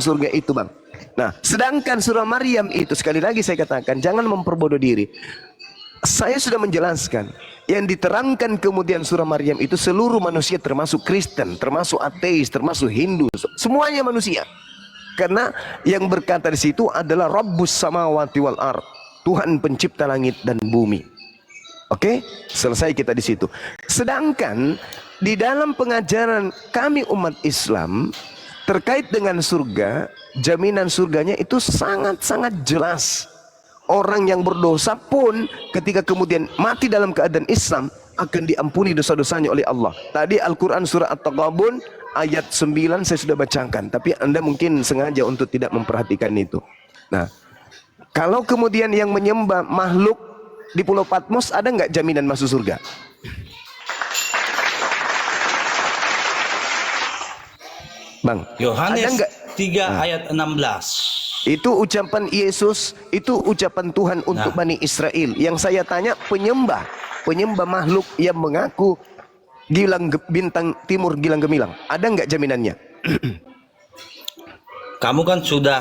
surga itu, Bang. Nah, sedangkan surah Maryam itu, sekali lagi saya katakan, jangan memperbodoh diri. Saya sudah menjelaskan, yang diterangkan kemudian surah Maryam itu seluruh manusia, termasuk Kristen, termasuk ateis, termasuk Hindu, semuanya manusia. Karena yang berkata di situ adalah Rabbus samawati wal ard, Tuhan pencipta langit dan bumi. Oke, selesai kita di situ. Sedangkan di dalam pengajaran kami umat Islam terkait dengan surga, jaminan surganya itu sangat-sangat jelas. Orang yang berdosa pun ketika kemudian mati dalam keadaan Islam akan diampuni dosa-dosanya oleh Allah. Tadi Al-Quran surah At-Taghabun ayat 9 saya sudah bacakan, tapi Anda mungkin sengaja untuk tidak memperhatikan itu. Nah, kalau kemudian yang menyembah makhluk di Pulau Patmos, ada nggak jaminan masuk surga? Bang, Yohanes ada nggak? 3 ayat 16. Itu ucapan Yesus, itu ucapan Tuhan untuk Bani Israel. Yang saya tanya, penyembah makhluk yang mengaku bintang timur gilang gemilang, ada nggak jaminannya? Kamu kan sudah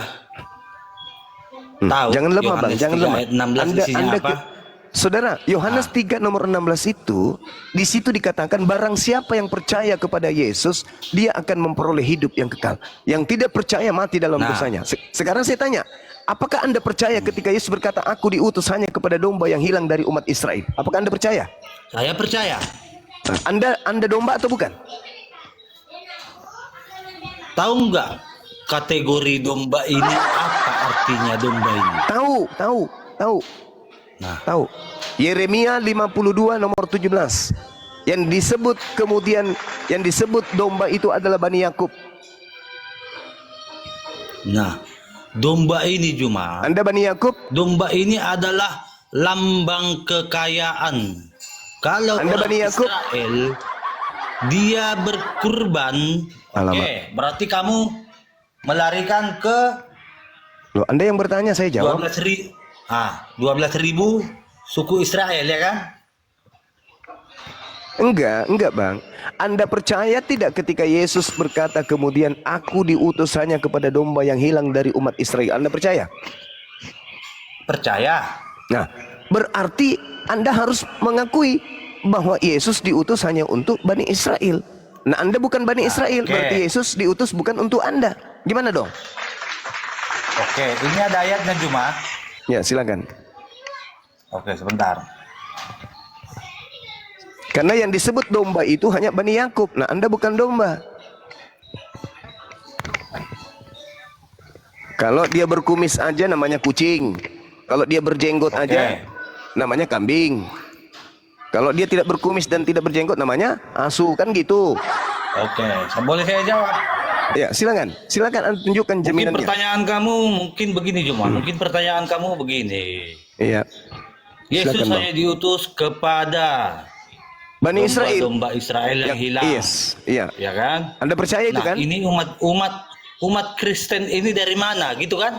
tahu. Jangan lemah, Bang, jangan lemah. Ayat 16 isinya apa? Saudara, Yohanes 3 nomor 16 itu, di situ dikatakan barang siapa yang percaya kepada Yesus, dia akan memperoleh hidup yang kekal. Yang tidak percaya mati dalam dosanya. Sekarang saya tanya, apakah Anda percaya ketika Yesus berkata, aku diutus hanya kepada domba yang hilang dari umat Israel? Apakah Anda percaya? Saya percaya. Anda domba atau bukan? Tahu nggak kategori domba ini, apa artinya domba ini? Tahu. Nah, Tahu. Yeremia 52 nomor 17. Yang disebut kemudian, yang disebut domba itu adalah Bani Yakub. nah, domba ini Juma. Anda Bani Yakub? Domba ini adalah lambang kekayaan. Kalau Anda orang Bani Yakub? Israel dia berkurban, oke, berarti kamu melarikan ke Loh, Anda yang bertanya, saya jawab. 12.000 suku Israel, ya kan? Enggak, Bang. Anda percaya tidak ketika Yesus berkata kemudian, aku diutus hanya kepada domba yang hilang dari umat Israel? Anda percaya? Percaya. Nah, berarti Anda harus mengakui bahwa Yesus diutus hanya untuk Bani Israel. Nah, Anda bukan Bani Israel, berarti Yesus diutus bukan untuk Anda. Gimana dong? Oke, ini ada ayatnya Juma. Ya, silakan. Oke, sebentar. Karena yang disebut domba itu hanya Bani Yakub. Nah, Anda bukan domba. Kalau dia berkumis aja namanya kucing. Kalau dia berjenggot aja namanya kambing. Kalau dia tidak berkumis dan tidak berjenggot namanya asu, kan gitu. Oke, boleh saya jawab? Ya, silakan Anda tunjukkan jaminannya. Mungkin pertanyaan kamu mungkin begini Juma. Mungkin pertanyaan kamu begini. Iya. Yesus Silakan, hanya diutus kepada Bani Israel. Domba Israel yang hilang. Yes, iya. Ya kan? Anda percaya itu kan? Ini umat Kristen ini dari mana, gitu kan?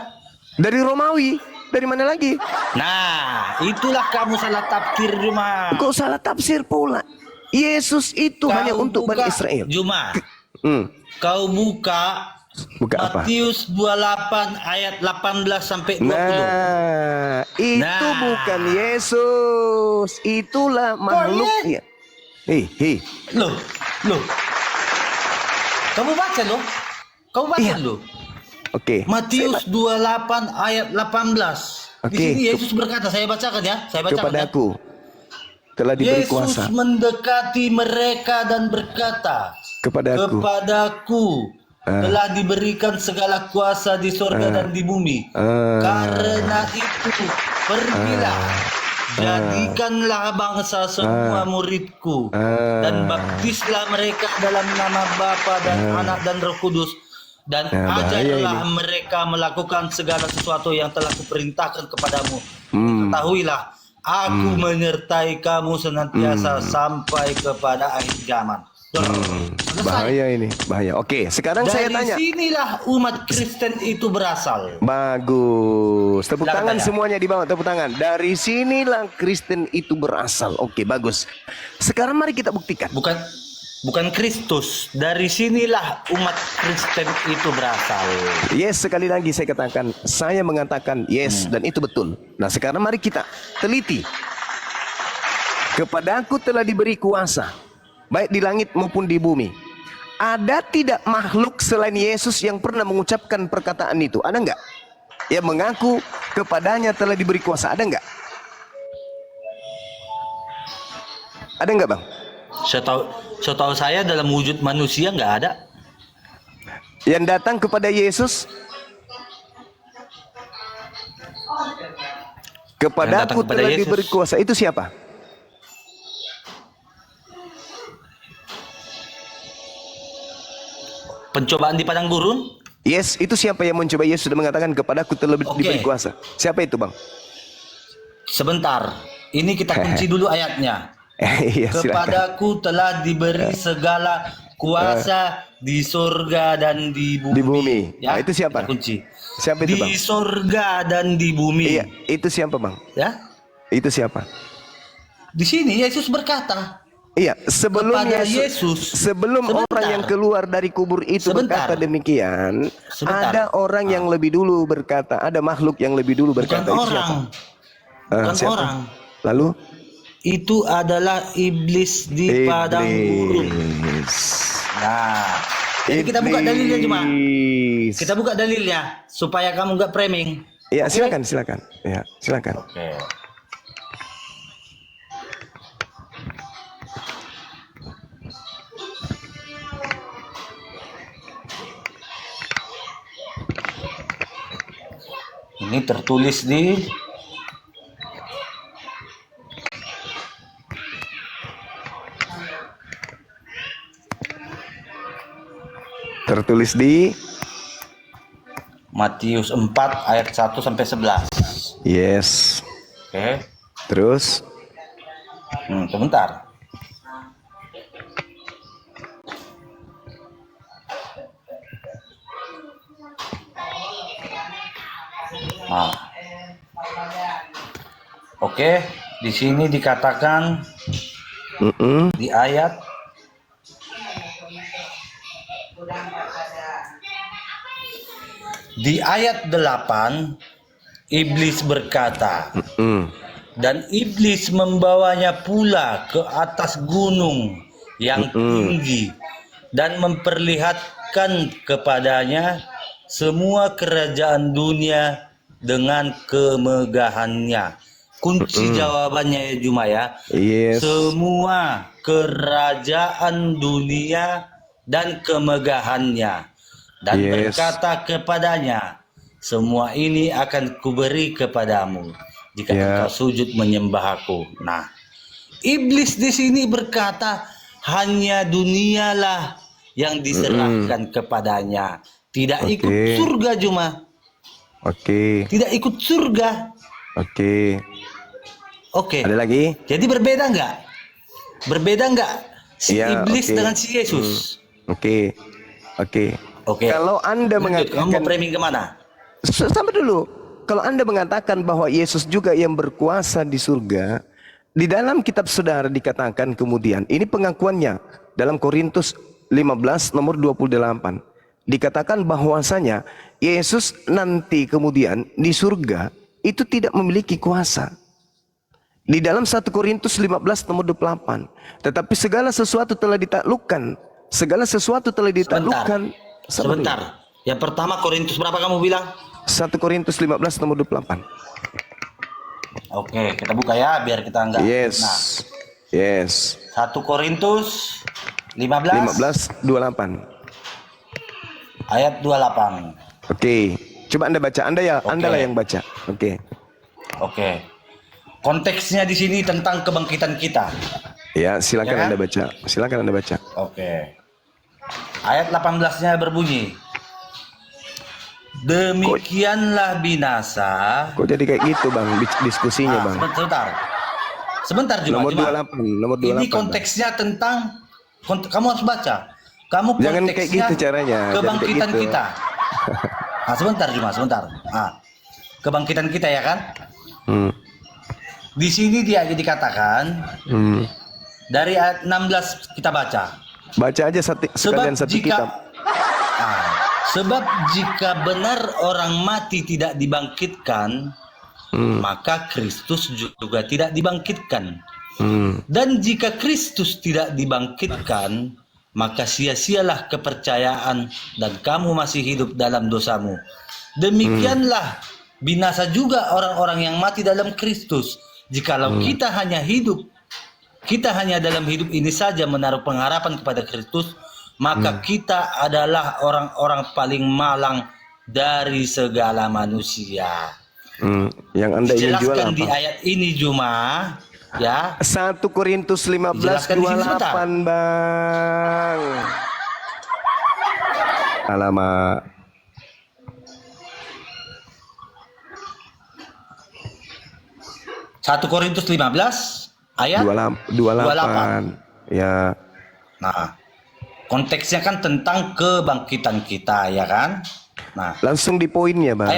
Dari Romawi. Dari mana lagi? Nah, itulah kamu salah tafsir Juma. Kok salah tafsir pula? Yesus itu hanya untuk Bani Israel. Juma. Kau buka apa? Matius 28 ayat 18 sampai 20. Nah, itu bukan Yesus. Itulah makhluk. Ya. Loh. Kamu baca loh. Oke. Matius 28 ayat 18. Di sini Yesus berkata, saya bacakan ya. Saya bacakan kepadaku telah diberi Yesus kuasa. mendekati mereka dan berkata, Kepadaku telah diberikan segala kuasa di surga dan di bumi. Karena itu, pergilah, jadikanlah bangsa semua muridku, dan baptislah mereka dalam nama Bapa dan Anak dan Roh Kudus, dan ajarlah mereka melakukan segala sesuatu yang telah kuperintahkan kepadamu. Ketahuilah, aku menyertai kamu senantiasa sampai kepada akhir zaman. Bahaya ini, bahaya. Oke, sekarang saya tanya. Dari sinilah umat Kristen itu berasal. Bagus. Tepuk Silakan tangan tanya. semuanya di bawah, tepuk tangan. Dari sinilah Kristen itu berasal. Oke, bagus. Sekarang mari kita buktikan. Bukan Kristus. Dari sinilah umat Kristen itu berasal. Yes, sekali lagi saya mengatakan yes, dan itu betul. Nah, sekarang mari kita teliti. Kepadaku telah diberi kuasa, baik di langit maupun di bumi. Ada tidak makhluk selain Yesus yang pernah mengucapkan perkataan itu? Ada enggak? Yang mengaku kepadanya telah diberi kuasa, ada enggak? Ada enggak, Bang? Setahu saya dalam wujud manusia nggak ada. Yang datang kepada Yesus, kepadaku kepada telah Yesus diberi kuasa, itu siapa? Pencobaan di padang gurun? Yes, itu siapa yang mencoba Yesus dan mengatakan kepadaku telah diberi kuasa? Siapa itu, Bang? Sebentar, ini kita kunci dulu ayatnya. Iya, silakan. Kepadaku telah diberi segala kuasa di surga dan di bumi. Di bumi. Ya, Nah, itu siapa? kita kunci. Siapa itu, Bang? Di surga dan di bumi. Iya, itu siapa, Bang? Ya, Itu siapa? di sini Yesus berkata. Iya, sebelum Kepada Yesus, Yesus. sebelum Sebentar. orang yang keluar dari kubur itu Sebentar. berkata demikian, Sebentar. ada orang yang lebih dulu berkata, ada makhluk yang lebih dulu berkata. Bukan Itu orang. siapa? Bukan Siapa? orang. Lalu? Itu adalah iblis di padang gurun. Iblis. Nah, jadi kita buka dalilnya cuma. Iblis. Kita buka dalilnya supaya kamu nggak framing. Ya, Oke? silakan, silakan. Ya, silakan. Oke. Ini tertulis di Tertulis di Matius 4 ayat 1 sampai 11. yes. Oke. Terus Sebentar. Nah. Oke, di sini dikatakan di ayat Di ayat 8, iblis berkata, dan iblis membawanya pula ke atas gunung yang tinggi dan memperlihatkan kepadanya semua kerajaan dunia dengan kemegahannya. Kunci jawabannya ya Juma ya. yes. Semua kerajaan dunia dan kemegahannya. Dan Yes. berkata kepadanya, semua ini akan kuberi kepadamu jika engkau sujud menyembah aku. Nah, iblis di sini berkata hanya dunialah yang diserahkan kepadanya. Tidak ikut surga Juma. Oke. Tidak ikut surga. Oke. Oke. Ada lagi? Jadi berbeda nggak? Berbeda nggak si Ya, iblis oke. dengan si Yesus? Oke. Oke. Oke. Kalau Anda Lanjut, kamu mau mengatakan framing kemana? sampai dulu. Kalau Anda mengatakan bahwa Yesus juga yang berkuasa di surga, di dalam kitab saudara dikatakan kemudian, ini pengakuannya dalam Korintus 15 nomor 28. Dikatakan bahwasanya Yesus nanti kemudian di surga itu tidak memiliki kuasa. Di dalam 1 Korintus 15 nomor 28. Tetapi segala sesuatu telah ditaklukkan. Segala sesuatu telah ditaklukkan. Sebentar. Yang pertama Korintus berapa kamu bilang? 1 Korintus 15 nomor 28. Oke, kita buka ya biar kita enggak. Yes. Nah, Yes. 1 Korintus 15. 15 28. ayat 28. Oke. Coba Anda baca. Anda ya, Oke. Anda lah yang baca. Oke. Oke. Konteksnya di sini tentang kebangkitan kita. Ya, silakan Ya kan? Anda baca. Silakan Anda baca. Oke. Ayat 18-nya berbunyi, demikianlah binasa. Kok jadi kayak gitu, Bang, diskusinya, Bang? Sebentar Juma. Nomor 28. Ini konteksnya tentang kamu harus baca. Kamu Jangan kayak konteksnya gitu caranya. Jangan kebangkitan kayak gitu. kita. Nah, sebentar Juma, sebentar. Kebangkitan kita ya kan? Hmm. Di sini dia dikatakan dari ayat 16 kita baca. Baca aja sekalian satu kitab. Sebab jika benar orang mati tidak dibangkitkan, maka Kristus juga tidak dibangkitkan. Dan jika Kristus tidak dibangkitkan, maka sia-sialah kepercayaan dan kamu masih hidup dalam dosamu. Demikianlah binasa juga orang-orang yang mati dalam Kristus. Jikalau kita hanya dalam hidup ini saja menaruh pengharapan kepada Kristus, maka kita adalah orang-orang paling malang dari segala manusia. Yang Anda ingin jual Dijelaskan apa? di ayat ini Juma, ya. 1 Korintus 15:28, Jelaskan di sini sebentar. Bang. Alamak. Satu Korintus 15 ayat 28. Ya. Nah, konteksnya kan tentang kebangkitan kita, ya kan? Nah, Langsung di poinnya, Bang.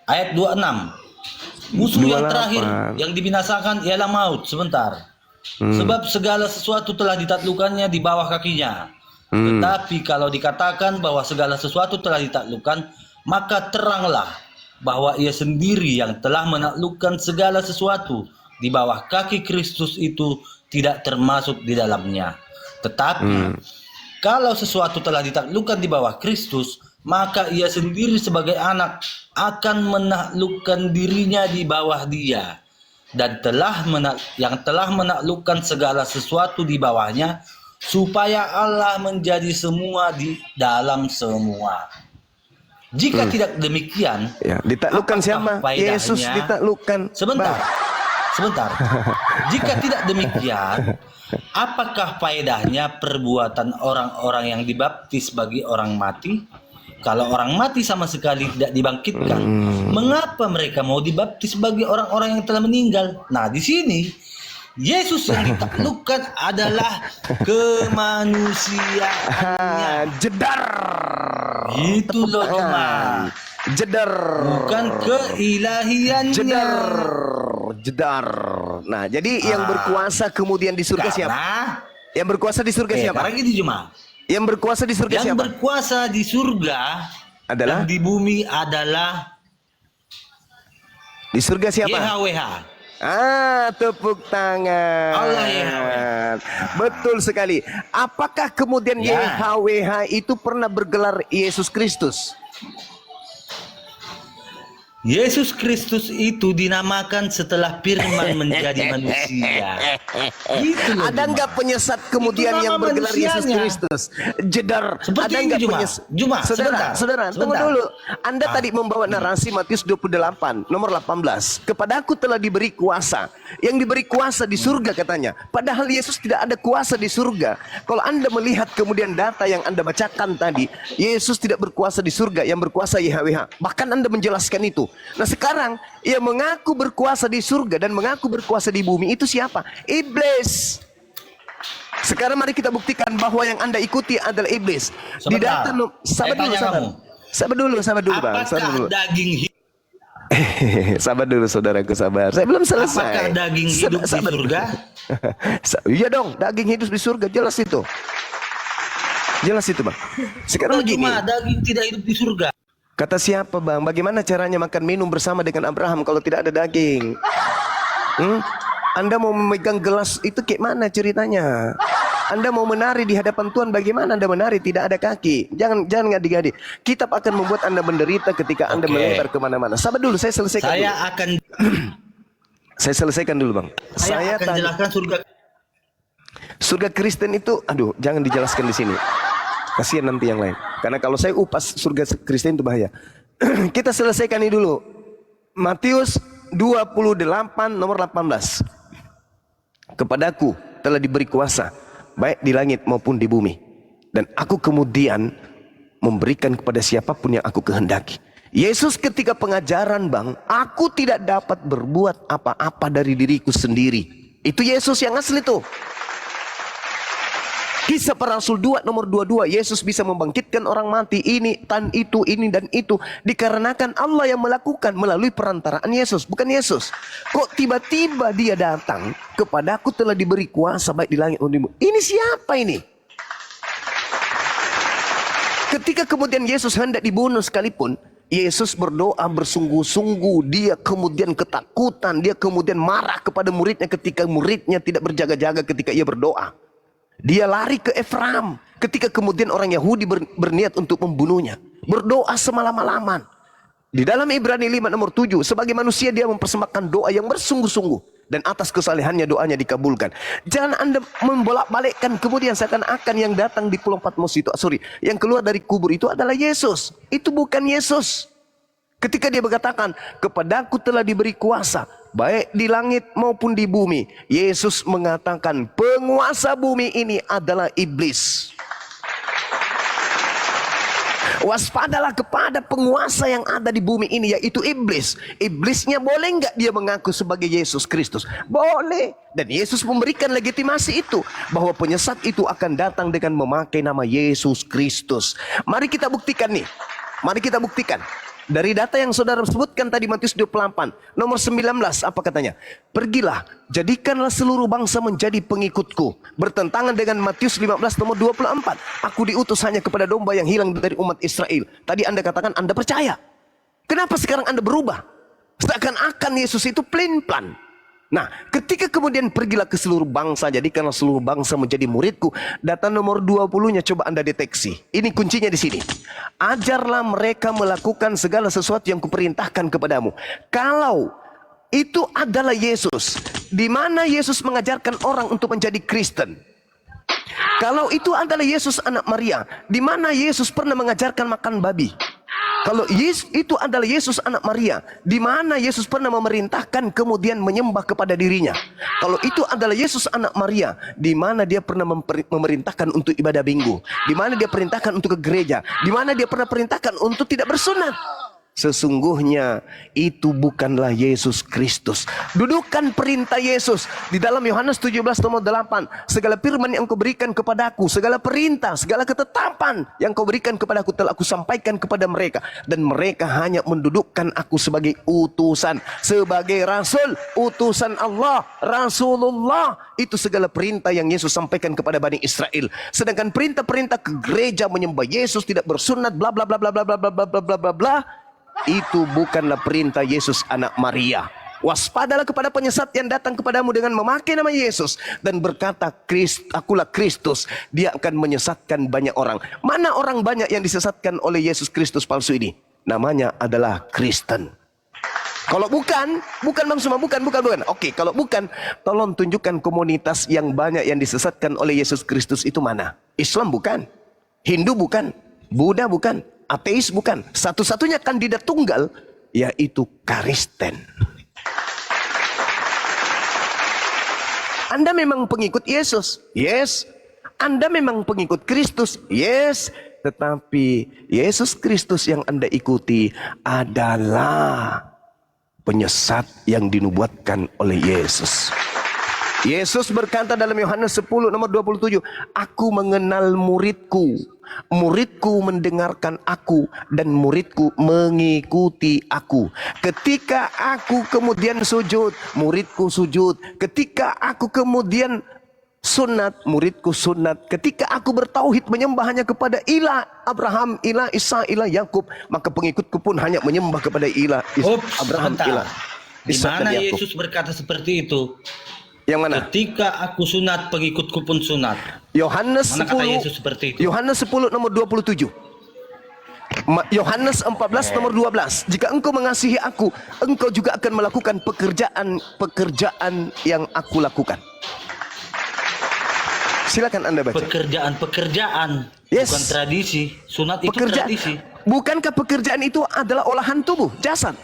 Ayat 26. Musuh yang 28. terakhir yang dibinasakan ialah maut. Sebentar. Sebab segala sesuatu telah ditaklukkannya di bawah kakinya. Tetapi kalau dikatakan bahwa segala sesuatu telah ditaklukkan, maka teranglah bahwa ia sendiri yang telah menaklukkan segala sesuatu di bawah kaki Kristus itu tidak termasuk di dalamnya. Tetapi kalau sesuatu telah ditaklukkan di bawah Kristus, maka ia sendiri sebagai anak akan menaklukkan dirinya di bawah Dia, dan yang telah menaklukkan segala sesuatu di bawahnya, supaya Allah menjadi semua di dalam semua. Jika tidak demikian, Ya, ditaklukkan siapa? Yesus ditaklukkan. Sebentar. Jika tidak demikian, apakah faedahnya perbuatan orang-orang yang dibaptis bagi orang mati? Kalau orang mati sama sekali tidak dibangkitkan, mengapa mereka mau dibaptis bagi orang-orang yang telah meninggal? Nah, di sini Yesus yang ditaklukkan adalah kemanusiaannya. Jedar. Gitu loh, Juma. Jedar. Bukan keilahiannya. Jedar. Nah, jadi yang berkuasa kemudian di surga siapa? Yang berkuasa di surga siapa? Sekarang gini Juma. Yang berkuasa di surga Yang siapa? berkuasa di surga Adalah? dan di bumi adalah Di surga siapa? YHWH. Tepuk tangan. Allah YHWH. Betul sekali. Apakah kemudian Ya. YHWH itu pernah bergelar Yesus Kristus? Yesus Kristus itu dinamakan setelah firman menjadi manusia. Gitu loh, Ada Juma. nggak penyesat kemudian Itu yang nama bergelar Yesus manusianya. Kristus? Jedar. Seperti Ada ini, nggak Juma. Juma, Saudara, tunggu sebentar. dulu. Anda tadi membawa narasi Matius 28 nomor 18. Kepadaku telah diberi kuasa. Yang diberi kuasa di surga katanya. Padahal Yesus tidak ada kuasa di surga. Kalau Anda melihat kemudian data yang Anda bacakan tadi, Yesus tidak berkuasa di surga, yang berkuasa YHWH. Bahkan Anda menjelaskan itu. Nah, sekarang ia mengaku berkuasa di surga dan mengaku berkuasa di bumi, itu siapa? Iblis. Sekarang mari kita buktikan bahwa yang Anda ikuti adalah iblis. Di Sebentar. data Saya tanya kamu. Sabar dulu Bang. Apakah Sabar dulu. daging Sabar dulu saudaraku, sabar. Saya belum selesai. Apakah daging hidup di surga? Iya dong, daging hidup di surga, jelas itu. Jelas itu, Bang. Sekarang begini. Cuma daging tidak hidup di surga. Kata siapa, Bang? Bagaimana caranya makan minum bersama dengan Abraham kalau tidak ada daging? Anda mau memegang gelas itu kayak mana ceritanya? Anda mau menari di hadapan Tuhan, bagaimana Anda menari tidak ada kaki? Jangan ngadi-ngadi. Kitab akan membuat Anda menderita ketika Anda melebar kemana-mana. Sabar dulu, saya selesaikan dulu. Saya selesaikan dulu, Bang. Saya akan jelaskan surga. Surga Kristen itu, aduh, jangan dijelaskan di sini. Kasihan nanti yang lain. Karena kalau saya upas surga Kristen itu bahaya. Kita selesaikan ini dulu. Matius 28 nomor 18. Kepadaku telah diberi kuasa baik di langit maupun di bumi. Dan aku kemudian memberikan kepada siapapun yang aku kehendaki. Yesus ketika pengajaran bang, aku tidak dapat berbuat apa-apa dari diriku sendiri. Itu Yesus yang asli tuh. Kisah para Rasul 2 nomor 22, Yesus bisa membangkitkan orang mati, ini dan itu dikarenakan Allah yang melakukan melalui perantaraan Yesus, bukan Yesus. Kok tiba-tiba dia datang, kepadaku telah diberi kuasa baik di langit maupun di bumi. Ini siapa ini? Ketika kemudian Yesus hendak dibunuh sekalipun, Yesus berdoa bersungguh-sungguh. Dia kemudian ketakutan, dia kemudian marah kepada muridnya ketika muridnya tidak berjaga-jaga ketika ia berdoa. Dia lari ke Efraim ketika kemudian orang Yahudi berniat untuk membunuhnya. Berdoa semalam-malaman. Di dalam Ibrani 5 nomor 7, sebagai manusia dia mempersembahkan doa yang bersungguh-sungguh. Dan atas kesalehannya doanya dikabulkan. Jangan Anda membolak-balikkan kemudian seakan-akan yang datang di Pulau Patmos itu, yang keluar dari kubur itu adalah Yesus. Itu bukan Yesus. Ketika dia berkatakan, kepadaku telah diberi kuasa, baik di langit maupun di bumi. Yesus mengatakan, penguasa bumi ini adalah iblis. Waspadalah kepada penguasa yang ada di bumi ini, yaitu iblis. Iblisnya boleh nggak dia mengaku sebagai Yesus Kristus? Boleh. Dan Yesus memberikan legitimasi itu, bahwa penyesat itu akan datang dengan memakai nama Yesus Kristus. Mari kita buktikan nih. Mari kita buktikan. Dari data yang saudara sebutkan tadi, Matius 28 nomor 19, apa katanya? Pergilah, jadikanlah seluruh bangsa menjadi pengikutku. Bertentangan dengan Matius 15 nomor 24. Aku diutus hanya kepada domba yang hilang dari umat Israel. Tadi Anda katakan Anda percaya. Kenapa sekarang Anda berubah? Seakan-akan Yesus itu plan. Nah, ketika kemudian pergilah ke seluruh bangsa, jadikanlah seluruh bangsa menjadi muridku. Data nomor 20-nya coba Anda deteksi. Ini kuncinya di sini. Ajarlah mereka melakukan segala sesuatu yang kuperintahkan kepadamu. Kalau itu adalah Yesus, di mana Yesus mengajarkan orang untuk menjadi Kristen? Kalau itu adalah Yesus anak Maria, di mana Yesus pernah mengajarkan makan babi? Kalau itu adalah Yesus anak Maria, di mana Yesus pernah memerintahkan kemudian menyembah kepada dirinya? Kalau itu adalah Yesus anak Maria, di mana dia pernah memerintahkan untuk ibadah minggu? Di mana dia perintahkan untuk ke gereja? Di mana dia pernah perintahkan untuk tidak bersunat? Sesungguhnya itu bukanlah Yesus Kristus. Dudukan perintah Yesus di dalam Yohanes 17 nomor 8. Segala firman yang kau berikan kepadaku, segala perintah, segala ketetapan yang kau berikan kepadaku telah aku sampaikan kepada mereka. Dan mereka hanya mendudukkan aku sebagai utusan, sebagai rasul, utusan Allah, Rasulullah. Itu segala perintah yang Yesus sampaikan kepada Bani Israel. Sedangkan perintah-perintah ke gereja, menyembah Yesus, tidak bersunat, bla bla bla bla bla bla bla bla bla bla bla, itu bukanlah perintah Yesus anak Maria. Waspadalah kepada penyesat yang datang kepadamu dengan memakai nama Yesus dan berkata, akulah Kristus. Dia akan menyesatkan banyak orang. Mana orang banyak yang disesatkan oleh Yesus Kristus palsu ini? Namanya adalah Kristen. Kalau bukan Bang Suma, bukan. Oke, kalau bukan, tolong tunjukkan komunitas yang banyak yang disesatkan oleh Yesus Kristus itu mana? Islam bukan, Hindu bukan, Buddha bukan, ateis bukan. Satu-satunya kandidat tunggal yaitu Kristen. Anda memang pengikut Yesus? Yes. Anda memang pengikut Kristus? Yes. Tetapi Yesus Kristus yang Anda ikuti adalah penyesat yang dinubuatkan oleh Yesus. Yesus berkata dalam Yohanes 10 nomor 27, aku mengenal muridku. Muridku mendengarkan aku dan muridku mengikuti aku. Ketika aku kemudian sujud, muridku sujud. Ketika aku kemudian sunat, muridku sunat. Ketika aku bertauhid menyembah hanya kepada ilah Abraham, ilah Isa, ilah Yakub, maka pengikutku pun hanya menyembah kepada ilah Abraham, ilah Isa. Di mana Yesus berkata seperti itu? Yang mana? Ketika aku sunat, pengikutku pun sunat. Yohanes mana 10. Kata Yesus seperti itu? Yohanes 10 nomor 27. Yohanes 14 nomor 12. Jika engkau mengasihi aku, engkau juga akan melakukan pekerjaan yang aku lakukan. Silakan Anda baca. Pekerjaan-pekerjaan, Yes. bukan tradisi. Sunat itu tradisi. Bukankah pekerjaan itu adalah olahan tubuh, jasad?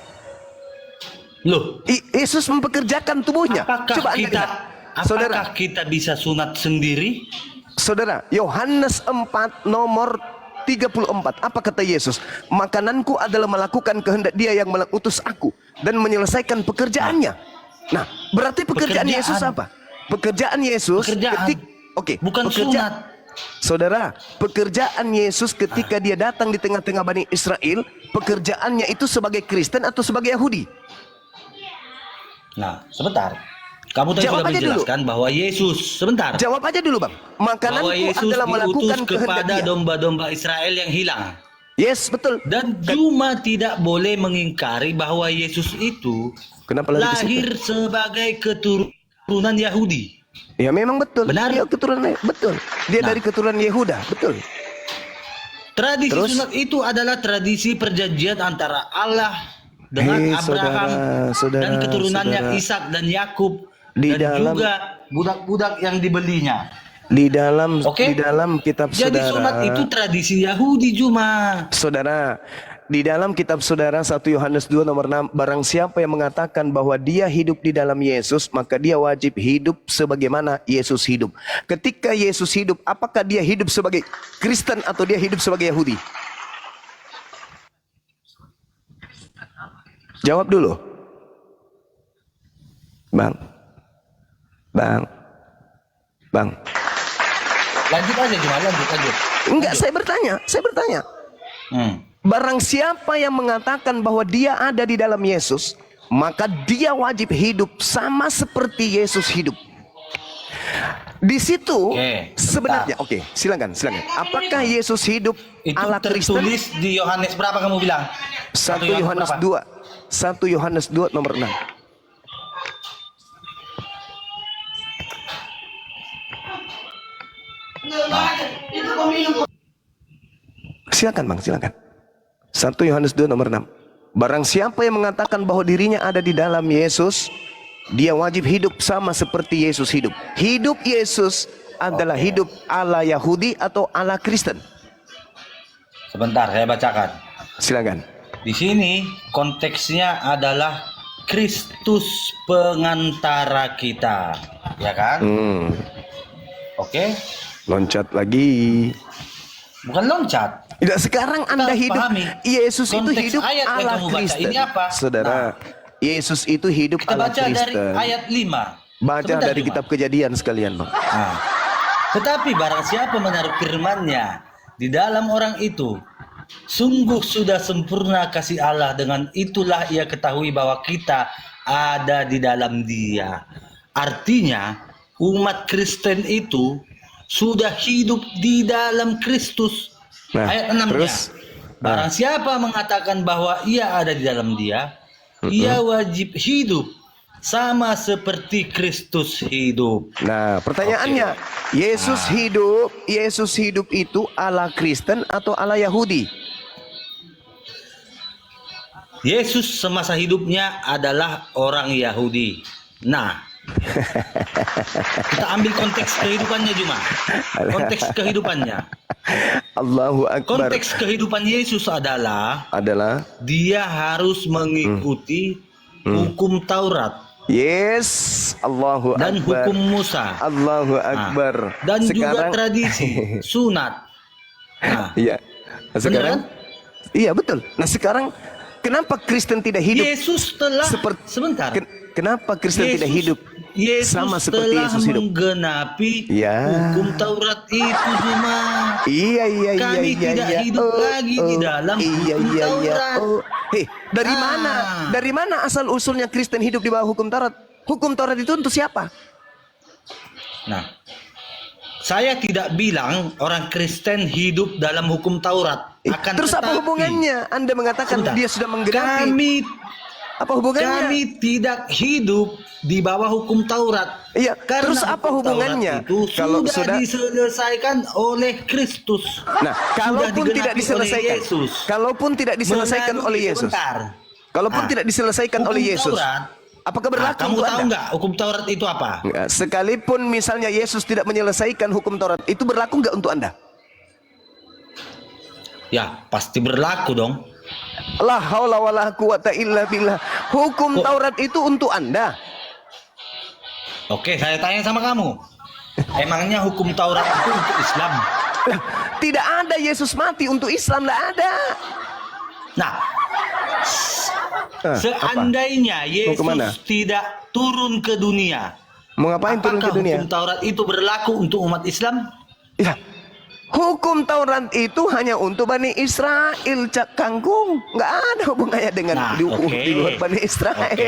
Loh, Yesus mempekerjakan tubuhnya. apakah Coba Anda kita lihat. Saudara, apakah kita bisa sunat sendiri? Saudara, Yohanes 4 nomor 34. Apa kata Yesus? Makananku adalah melakukan kehendak Dia yang mengutus aku dan menyelesaikan pekerjaannya. Nah, berarti pekerjaan Yesus apa? Pekerjaan Yesus Bukan sunat. Saudara, pekerjaan Yesus ketika Dia datang di tengah-tengah Bani Israel, pekerjaannya itu sebagai Kristen atau sebagai Yahudi? Nah, sebentar. Kamu tadi Jawab sudah aja dulu. menjelaskan bahwa Yesus, sebentar. Jawab aja dulu, Bang. Bahwa Makananku Yesus adalah diutus melakukan kehendak kepada Dia. domba-domba Israel yang hilang. Yes, betul. Dan cuma tidak boleh mengingkari bahwa Yesus itu Kenapa lagi ke situ? lahir sebagai keturunan Yahudi. Ya memang betul. Benar? Dia keturunan betul. Dia Nah. dari keturunan Yehuda, betul. Tradisi Terus? sunat itu adalah tradisi perjanjian antara Allah dengan Hei, Abraham saudara, dan keturunannya saudara. Ishak dan Yakub Di dan dalam- juga budak-budak yang dibelinya. Di dalam Oke? di dalam kitab Jadi saudara. sunat itu tradisi Yahudi cuma. Saudara, di dalam kitab saudara 1 Yohanes 2 nomor 6, barang siapa yang mengatakan bahwa dia hidup di dalam Yesus, maka dia wajib hidup sebagaimana Yesus hidup. Ketika Yesus hidup, apakah dia hidup sebagai Kristen atau dia hidup sebagai Yahudi? Jawab dulu. Bang. Lanjut aja cuma lanjut. Enggak, saya bertanya. Hmm. Barang siapa yang mengatakan bahwa dia ada di dalam Yesus, maka dia wajib hidup sama seperti Yesus hidup. Di situ Oke, sebenarnya, oke, silakan. Apakah Yesus hidup Itu ala Kristen? tertulis di Yohanes berapa kamu bilang? 1 Yohanes 2. 1 Yohanes 2 nomor 6. Silakan Bang, silakan. 1 Yohanes 2 nomor 6. Barang siapa yang mengatakan bahwa dirinya ada di dalam Yesus, dia wajib hidup sama seperti Yesus hidup. Hidup Yesus adalah hidup ala Yahudi atau ala Kristen? Sebentar, saya bacakan. Silakan. Di sini konteksnya adalah Kristus pengantara kita, ya kan? Oke, Loncat lagi. bukan loncat. Tidak, sekarang Anda Kita hidup. pahami Yesus itu konteks hidup ayat yang ala kamu baca Kristen. ini apa? Saudara, Nah, Yesus itu hidup kita ala baca dari Kristen. ayat 5. Baca Sebentar, dari Juma. kitab Kejadian sekalian, Bang. Nah, tetapi barang siapa menaruh firman-Nya di dalam orang itu, sungguh sudah sempurna kasih Allah, dengan itulah ia ketahui bahwa kita ada di dalam Dia. Artinya, umat Kristen itu sudah hidup di dalam Kristus. Nah, Ayat 6-nya. terus? Barang siapa mengatakan bahwa ia ada di dalam Dia, ia wajib hidup sama seperti Kristus hidup. Nah, pertanyaannya, Yesus hidup itu ala Kristen atau ala Yahudi? Yesus semasa hidupnya adalah orang Yahudi. Nah, kita ambil konteks kehidupannya Juma. Konteks kehidupannya. Allahu Akbar. Konteks kehidupan Yesus adalah dia harus mengikuti hukum Taurat Yes, Allahu dan Akbar. hukum Musa. Allahu Akbar. Dan juga tradisi sunat. Nah, Iya. Nah, sekarang beneran? iya betul. Nah, sekarang kenapa Kristen tidak hidup Yesus telah sebentar. Kenapa Kristen tidak hidup Yesus sama seperti telah Yesus hidup? menggenapi Ya. hukum Taurat itu cuma. Iya. Kami tidak hidup lagi di dalam hukum Taurat. Hei, dari mana asal usulnya Kristen hidup di bawah hukum Taurat? Hukum Taurat itu untuk siapa? Nah, saya tidak bilang orang Kristen hidup dalam hukum Taurat. Akan Terus apa tetapi, hubungannya? Anda mengatakan sebentar, dia sudah menggenapi. Apa hubungannya? Kami tidak hidup di bawah hukum Taurat. Iya, Karena terus apa hukum hubungannya? Taurat itu Kalau sudah sudah- diselesaikan oleh Kristus. Nah, kalaupun digenapi tidak diselesaikan, oleh Yesus. kalaupun tidak diselesaikan Melalui- oleh Yesus, sebentar. kalaupun Nah, tidak diselesaikan hukum oleh Yesus, Taurat Apakah berlaku kamu untuk tahu Anda? nggak hukum Taurat itu apa? Enggak. Sekalipun misalnya Yesus tidak menyelesaikan hukum Taurat, itu berlaku nggak untuk Anda? Ya, pasti berlaku dong. La haula wala quwata illa billah. Hukum Taurat itu untuk Anda. Oke, saya tanya sama kamu. Emangnya hukum Taurat itu untuk Islam? Lah, tidak ada Yesus mati untuk Islam, tidak ada. Nah, Apa? seandainya Mau kemana? Yesus tidak turun ke dunia, Mau ngapain turun ke apakah dunia? hukum Taurat itu berlaku untuk umat Islam? Ya, hukum Taurat itu hanya untuk Bani Israel, Cak Kangkung. Nggak ada hubungannya dengan Nah, di luar Bani Israel.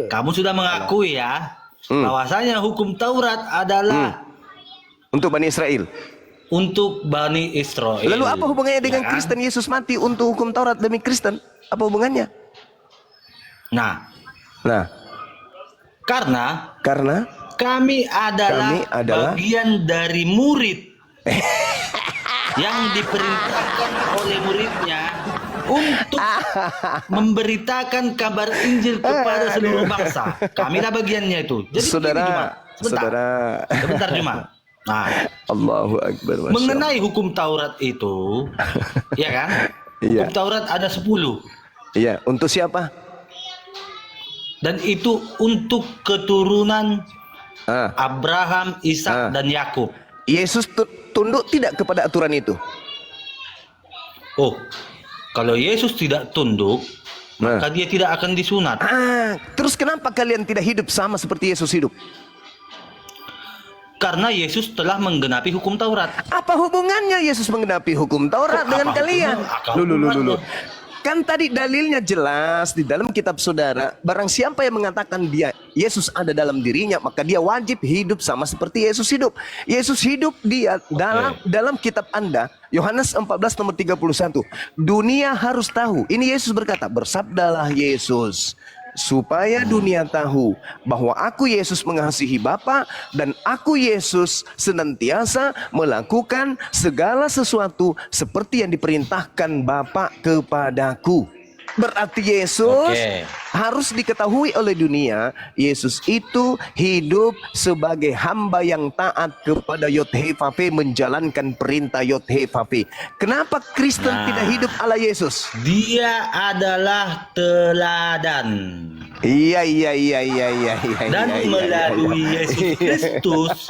Kamu sudah mengakui ya, bahwasanya hukum Taurat adalah Untuk Bani Israel. untuk Bani Israel. Lalu apa hubungannya dengan Ya kan? Kristen? Yesus mati untuk hukum Taurat demi Kristen. Apa hubungannya? Nah, Nah, karena karena kami adalah adalah- bagian dari murid yang diperintahkan oleh muridnya untuk memberitakan kabar Injil kepada seluruh bangsa. Kamilah bagiannya itu. Jadi saudara, gini, Juma. saudara. Sebentar Juma. Nah, Allahu Akbar. Masya Allah. mengenai hukum Taurat itu, ya kan? Iya. Hukum Taurat ada 10. Iya, untuk siapa? Dan itu untuk keturunan Ah, Abraham, Ishak, dan Yakub. Yesus tunduk tidak kepada aturan itu? Oh, kalau Yesus tidak tunduk, Nah. maka dia tidak akan disunat. Terus kenapa kalian tidak hidup sama seperti Yesus hidup? Karena Yesus telah menggenapi hukum Taurat. Apa hubungannya Yesus menggenapi hukum Taurat dengan Apa kalian? hubungan- Loh. Kan tadi dalilnya jelas di dalam kitab saudara, barang siapa yang mengatakan dia Yesus ada dalam dirinya, maka dia wajib hidup sama seperti Yesus hidup. Yesus hidup dia dalam kitab Anda, Yohanes 14 nomor 31. Dunia harus tahu. Ini Yesus berkata, bersabdalah Yesus, supaya dunia tahu bahwa aku Yesus mengasihi Bapa dan aku Yesus senantiasa melakukan segala sesuatu seperti yang diperintahkan Bapa kepadaku. Berarti Yesus harus diketahui oleh dunia, Yesus itu hidup sebagai hamba yang taat kepada Yod-Heh-Vaveh, menjalankan perintah Yod-Heh-Vaveh. Kenapa Kristen tidak hidup ala Yesus? Dia adalah teladan. Iya. Dan melalui Yesus Kristus,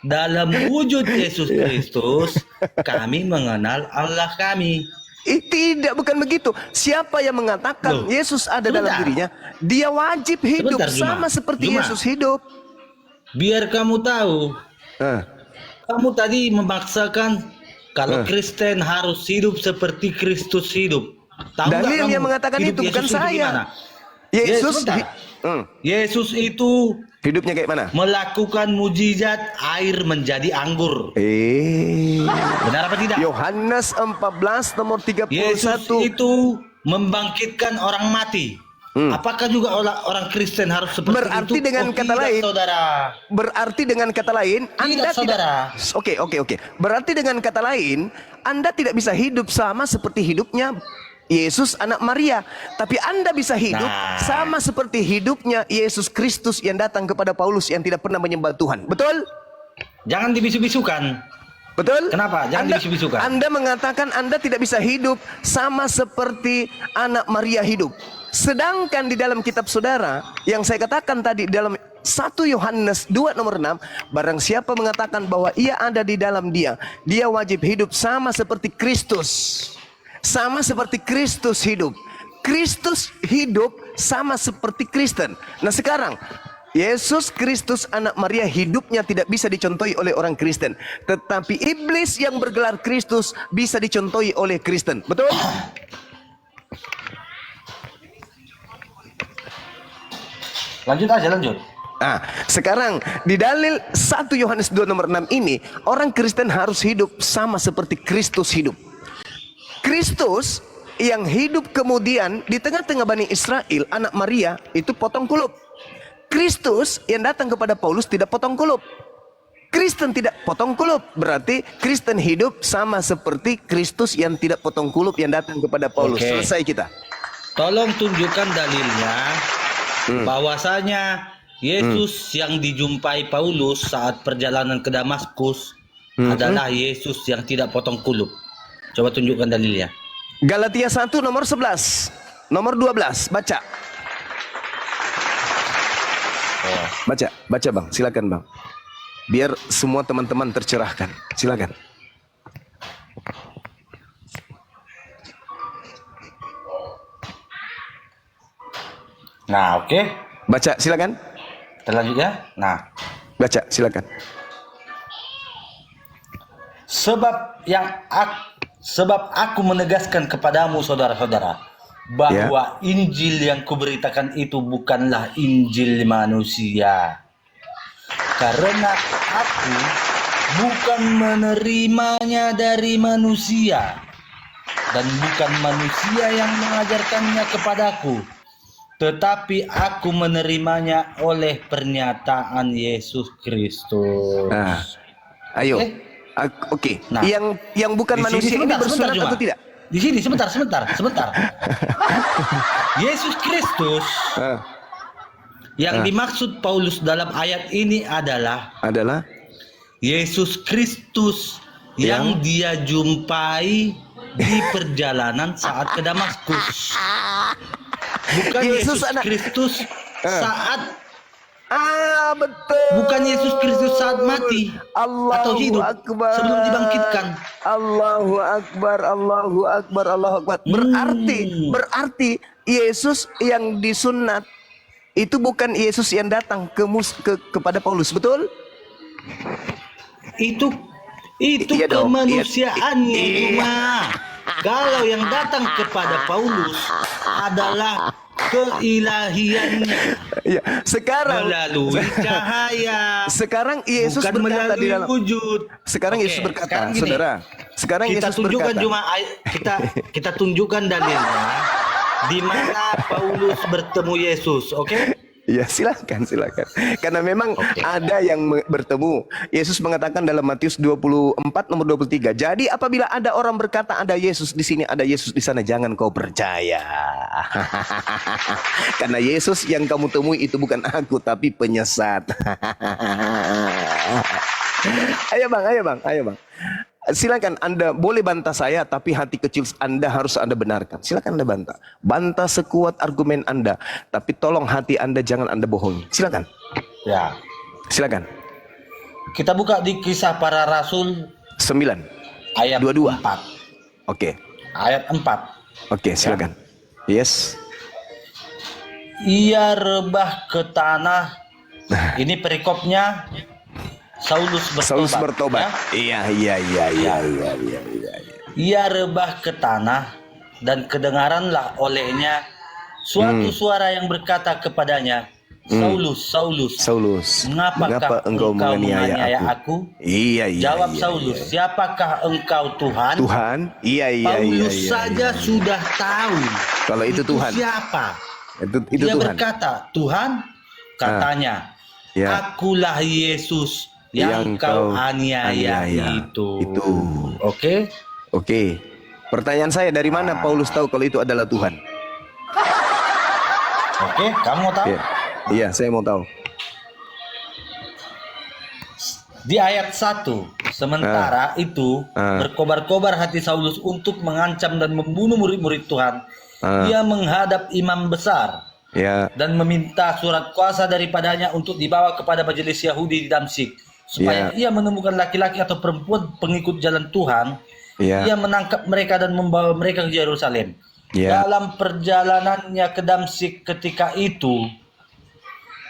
dalam wujud Yesus Kristus, kami mengenal Allah kami. Tidak, bukan begitu. Siapa yang mengatakan Loh, Yesus ada sebentar. dalam dirinya, dia wajib hidup Sebentar, Juma. sama seperti Juma. Yesus hidup. Biar kamu tahu, kamu tadi memaksakan kalau Kristen harus hidup seperti Kristus hidup. Tahu nggak Dalilnya kamu mengatakan hidup itu, bukan Yesus itu saya. gimana? Yesus sebentar. Yesus itu hidupnya kayak mana? melakukan mujizat air menjadi anggur. Benar apa tidak? Yohanes 14 nomor 31. Yesus itu membangkitkan orang mati. Apakah juga orang Kristen harus seperti Berarti itu? dengan kata tidak, lain, saudara. Berarti dengan kata lain, Anda saudara. tidak. Oke. Berarti dengan kata lain, Anda tidak bisa hidup sama seperti hidupnya Yesus anak Maria, tapi Anda bisa hidup sama seperti hidupnya Yesus Kristus yang datang kepada Paulus yang tidak pernah menyembah Tuhan. Betul? Jangan dibisu-bisukan. Betul? Kenapa? Jangan dibisu-bisukan. Anda mengatakan Anda tidak bisa hidup sama seperti anak Maria hidup. Sedangkan di dalam kitab saudara yang saya katakan tadi dalam 1 Yohanes 2 nomor 6, barang siapa mengatakan bahwa ia ada di dalam dia wajib hidup sama seperti Kristus. Sama seperti Kristus hidup. Kristus hidup sama seperti Kristen. Nah sekarang Yesus Kristus anak Maria hidupnya tidak bisa dicontohi oleh orang Kristen, tetapi iblis yang bergelar Kristus bisa dicontohi oleh Kristen. Betul? Lanjut aja, lanjut. Nah, sekarang di dalil 1 Yohanes 2 nomor 6 ini, orang Kristen harus hidup sama seperti Kristus hidup. Kristus yang hidup kemudian di tengah-tengah Bani Israel, anak Maria, itu potong kulup. Kristus yang datang kepada Paulus tidak potong kulup. Kristen tidak potong kulup. Berarti Kristen hidup sama seperti Kristus yang tidak potong kulup yang datang kepada Paulus. Oke. Selesai kita. Tolong tunjukkan dalilnya bahwasanya Yesus yang dijumpai Paulus saat perjalanan ke Damaskus adalah Yesus yang tidak potong kulup. Coba tunjukkan dalilnya. Galatia 1 nomor 11, nomor 12, baca. Baca Bang, silakan Bang. Biar semua teman-teman tercerahkan. Silakan. Nah, oke. Baca, silakan. Kita lanjut ya. Nah, Baca, silakan. sebab aku menegaskan kepadamu saudara-saudara bahwa Injil yang kuberitakan itu bukanlah Injil manusia. Karena aku bukan menerimanya dari manusia dan bukan manusia yang mengajarkannya kepadaku, tetapi aku menerimanya oleh pernyataan Yesus Kristus. Nah, ayo. Oke. Nah, yang bukan di sini manusia ini bersunat Juma. atau tidak? Di sini sebentar. Yesus Kristus yang dimaksud Paulus dalam ayat ini adalah Yesus Kristus yang dia jumpai di perjalanan saat ke Damaskus. Bukan Yesus Kristus saat betul. Bukan Yesus Kristus saat mati atau hidup sebelum dibangkitkan. Allahu Akbar, Allahu Akbar, Allahu Akbar. Berarti Yesus yang disunat itu bukan Yesus yang datang kepada Paulus, betul? Itu Iya dong. kemanusiaannya cuma. Kalau yang datang kepada Paulus adalah keilahiannya. Ya, sekarang melalui cahaya. Sekarang Yesus bukan berkata di dalam wujud. Sekarang Yesus berkata, saudara. Sekarang kita Yesus tunjukkan berkata. kita tunjukkan dalilnya di mana Paulus bertemu Yesus, oke? Ya, silakan. Karena memang ada yang bertemu. Yesus mengatakan dalam Matius 24 nomor 23. Jadi apabila ada orang berkata ada Yesus di sini, ada Yesus di sana, jangan kau percaya. Karena Yesus yang kamu temui itu bukan aku tapi penyesat. Ayo bang. Silakan Anda boleh bantah saya, tapi hati kecil Anda harus Anda benarkan. Silakan Anda bantah. Bantah sekuat argumen Anda, tapi tolong hati Anda jangan Anda bohongi. Silakan. Ya. Silakan. Kita buka di Kisah Para Rasul 9 ayat 22. 4. Oke. Ayat 4. Oke, silakan. Yes. Ia rebah ke tanah. Ini perikopnya Saulus bertobat. Ya? Iya. Ia rebah ke tanah dan kedengaranlah olehnya suatu suara yang berkata kepadanya, Saulus, mengapakah engkau menganiaya aku? Iya. Jawab Saulus, siapakah engkau Tuhan? Tuhan? Iya. Paulus saja sudah tahu kalau itu Tuhan. Siapa? Itu Dia Tuhan. Berkata, Tuhan, katanya, Ya. akulah Yesus yang kau aniaya itu. Oke? Oke. Pertanyaan saya, dari mana Paulus tahu kalau itu adalah Tuhan? Oke, kamu mau tahu? Iya, saya mau tahu. Di ayat 1, sementara itu berkobar-kobar hati Saulus untuk mengancam dan membunuh murid-murid Tuhan. Ia menghadap imam besar dan meminta surat kuasa daripadanya untuk dibawa kepada majelis Yahudi di Damsyik, supaya ia menemukan laki-laki atau perempuan pengikut jalan Tuhan. Ia menangkap mereka dan membawa mereka ke Yerusalem. Dalam perjalanannya ke Damsyik ketika itu,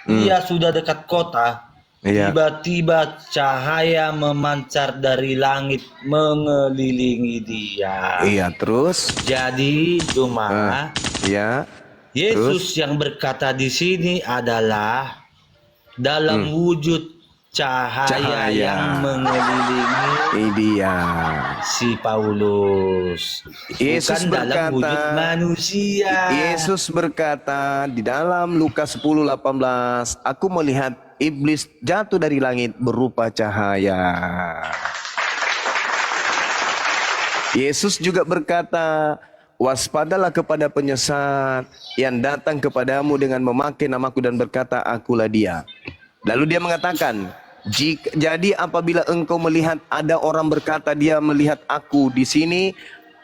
ia sudah dekat kota. Tiba-tiba cahaya memancar dari langit mengelilingi dia. Terus? Jadi cuma Yesus yang berkata di sini adalah dalam wujud cahaya yang mengelilingi si Paulus. Yesus bukan dalam wujud manusia. Yesus berkata di dalam Lukas 10:18, aku melihat iblis jatuh dari langit berupa cahaya. Yesus juga berkata, waspadalah kepada penyesat yang datang kepadamu dengan memakai namaku dan berkata, akulah dia. Lalu dia mengatakan, jadi apabila engkau melihat ada orang berkata dia melihat aku di sini,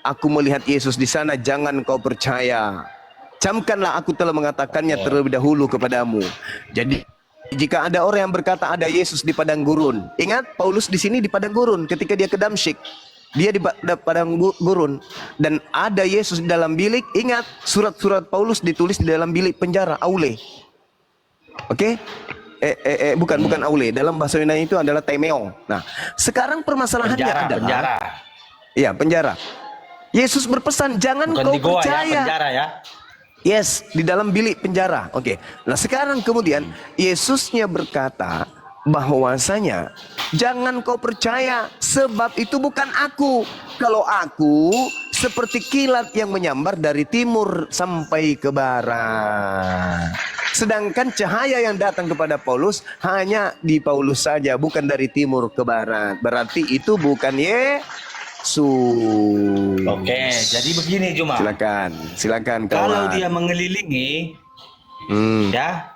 aku melihat Yesus di sana, jangan kau percaya. Camkanlah aku telah mengatakannya terlebih dahulu kepadamu. Jadi jika ada orang yang berkata ada Yesus di padang gurun, ingat Paulus di sini di padang gurun ketika dia ke Damsyik. Dia di padang gurun dan ada Yesus di dalam bilik. Ingat, surat-surat Paulus ditulis di dalam bilik penjara, aule. Oke? Bukan aule. Dalam bahasa Yunani itu adalah temeo. Nah, sekarang permasalahannya adalah penjara. Iya, penjara. Yesus berpesan, jangan Bukan kau di goa percaya. ya, penjara ya. Yes, di dalam bilik penjara. Oke. Nah, sekarang kemudian Yesusnya berkata bahwasanya jangan kau percaya, sebab itu bukan aku. Kalau aku seperti kilat yang menyambar dari timur sampai ke barat. Sedangkan cahaya yang datang kepada Paulus hanya di Paulus saja, bukan dari timur ke barat. Berarti itu bukan Yesus. Oke, jadi begini Juma. Silakan kawan. Kalau dia mengelilingi, ya.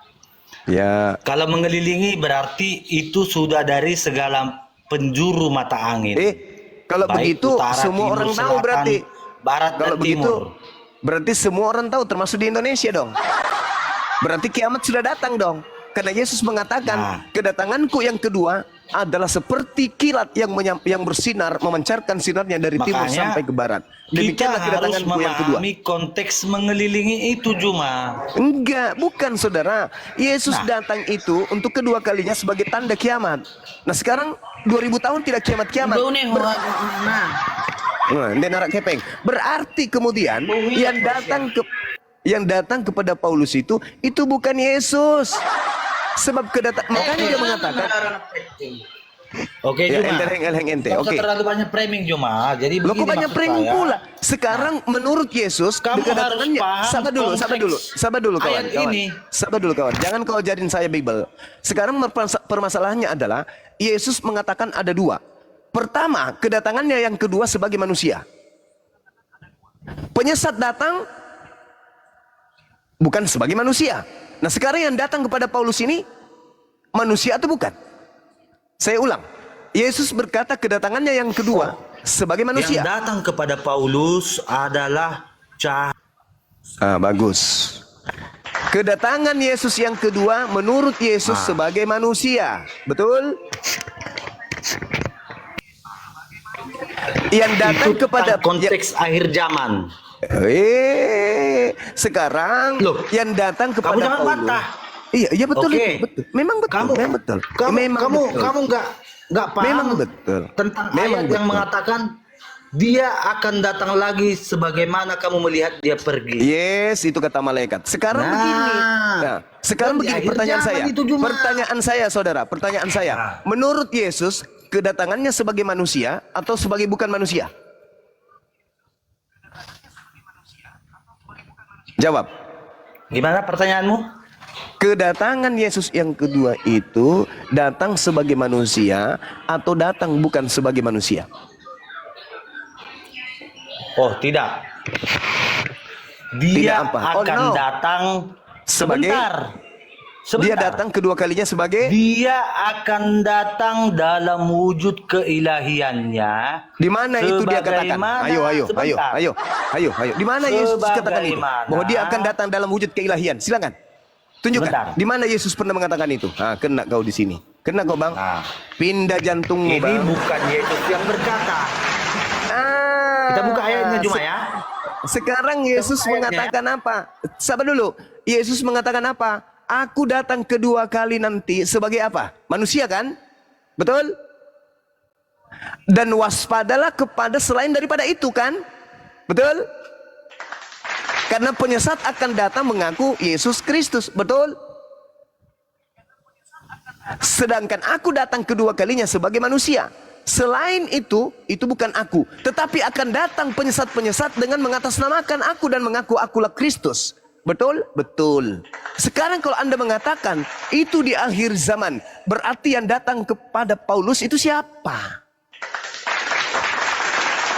Kalau mengelilingi berarti itu sudah dari segala penjuru mata angin. Kalau Baik begitu utara, semua timur, orang tahu selatan, berarti. Barat Kalau dan begitu, timur. berarti semua orang tahu termasuk di Indonesia dong. Berarti kiamat sudah datang dong. Karena Yesus mengatakan, kedatanganku yang kedua adalah seperti kilat yang bersinar, memancarkan sinarnya dari timur Makanya, sampai ke barat. Kita Demikianlah harus kedatanganku yang kedua. memahami konteks mengelilingi itu Juma. Enggak, bukan saudara. Yesus datang itu untuk kedua kalinya sebagai tanda kiamat. Nah sekarang 2000 tahun tidak kiamat-kiamat. Narak kepeng. Berarti kemudian yang datang kepada Paulus itu bukan Yesus. Sebab makanya dia mengatakan, Oke ya, Juma. ente. Kau Oke. terlalu banyak framing Juma. Jadi Loh, kok begini banyak maksud framing saya. pula? Sekarang menurut Yesus, Kamu kedatangannya, harus paham sabar dulu kawan. ayat ini. Sabar dulu kawan. Jangan kau ajarin saya Bible. Sekarang permasalahannya adalah Yesus mengatakan ada dua. Pertama, kedatangannya yang kedua sebagai manusia. Penyesat datang bukan sebagai manusia. Nah sekarang yang datang kepada Paulus ini manusia atau bukan? Saya ulang. Yesus berkata kedatangannya yang kedua sebagai manusia. Yang datang kepada Paulus adalah cahaya. Bagus. Kedatangan Yesus yang kedua menurut Yesus sebagai manusia. Betul? Yang datang Itu kepada konteks akhir zaman. Sekarang Loh, yang datang kepada kamu jangan Paulus. bantah. Iya betul, Oke. betul. Memang betul. Memang betul. Kamu nggak paham Memang betul. tentang Memang ayat yang betul. mengatakan dia akan datang lagi sebagaimana kamu melihat dia pergi. Yes, itu kata malaikat. Sekarang begini. Nah, sekarang di begini akhir pertanyaan zaman saya. itu, Juma. Pertanyaan saya, saudara. Pertanyaan saya. Menurut Yesus, kedatangannya sebagai manusia atau sebagai bukan manusia? Jawab. Gimana pertanyaanmu? Kedatangan Yesus yang kedua itu datang sebagai manusia atau datang bukan sebagai manusia? Oh, tidak. Dia Tidak apa? akan datang Sebagai? Sebentar. Dia datang kedua kalinya sebagai? Dia akan datang dalam wujud keilahiannya. Di mana itu dia katakan? Ayo. Sebentar. Di mana Yesus katakan itu? Sebagaimana? Bahwa dia akan datang dalam wujud keilahian. Silakan. Tunjukkan. Sebentar. Di mana Yesus pernah mengatakan itu? Kena kau di sini. Kena kau, Bang. Pindah jantungmu, Ini Bang. bukan Yesus yang berkata. Kita buka ayatnya cuma ya. Sekarang Yesus Buka ayatnya. mengatakan apa? Sabar dulu. Yesus mengatakan apa? Aku datang kedua kali nanti sebagai apa? Manusia kan? Betul? Dan waspadalah kepada selain daripada itu kan? Betul? Karena penyesat akan datang mengaku Yesus Kristus. Betul? Sedangkan aku datang kedua kalinya sebagai manusia. Selain itu bukan aku. Tetapi akan datang penyesat-penyesat dengan mengatasnamakan aku dan mengaku akulah Kristus. Betul? Betul. Sekarang kalau Anda mengatakan itu di akhir zaman, berarti yang datang kepada Paulus itu siapa?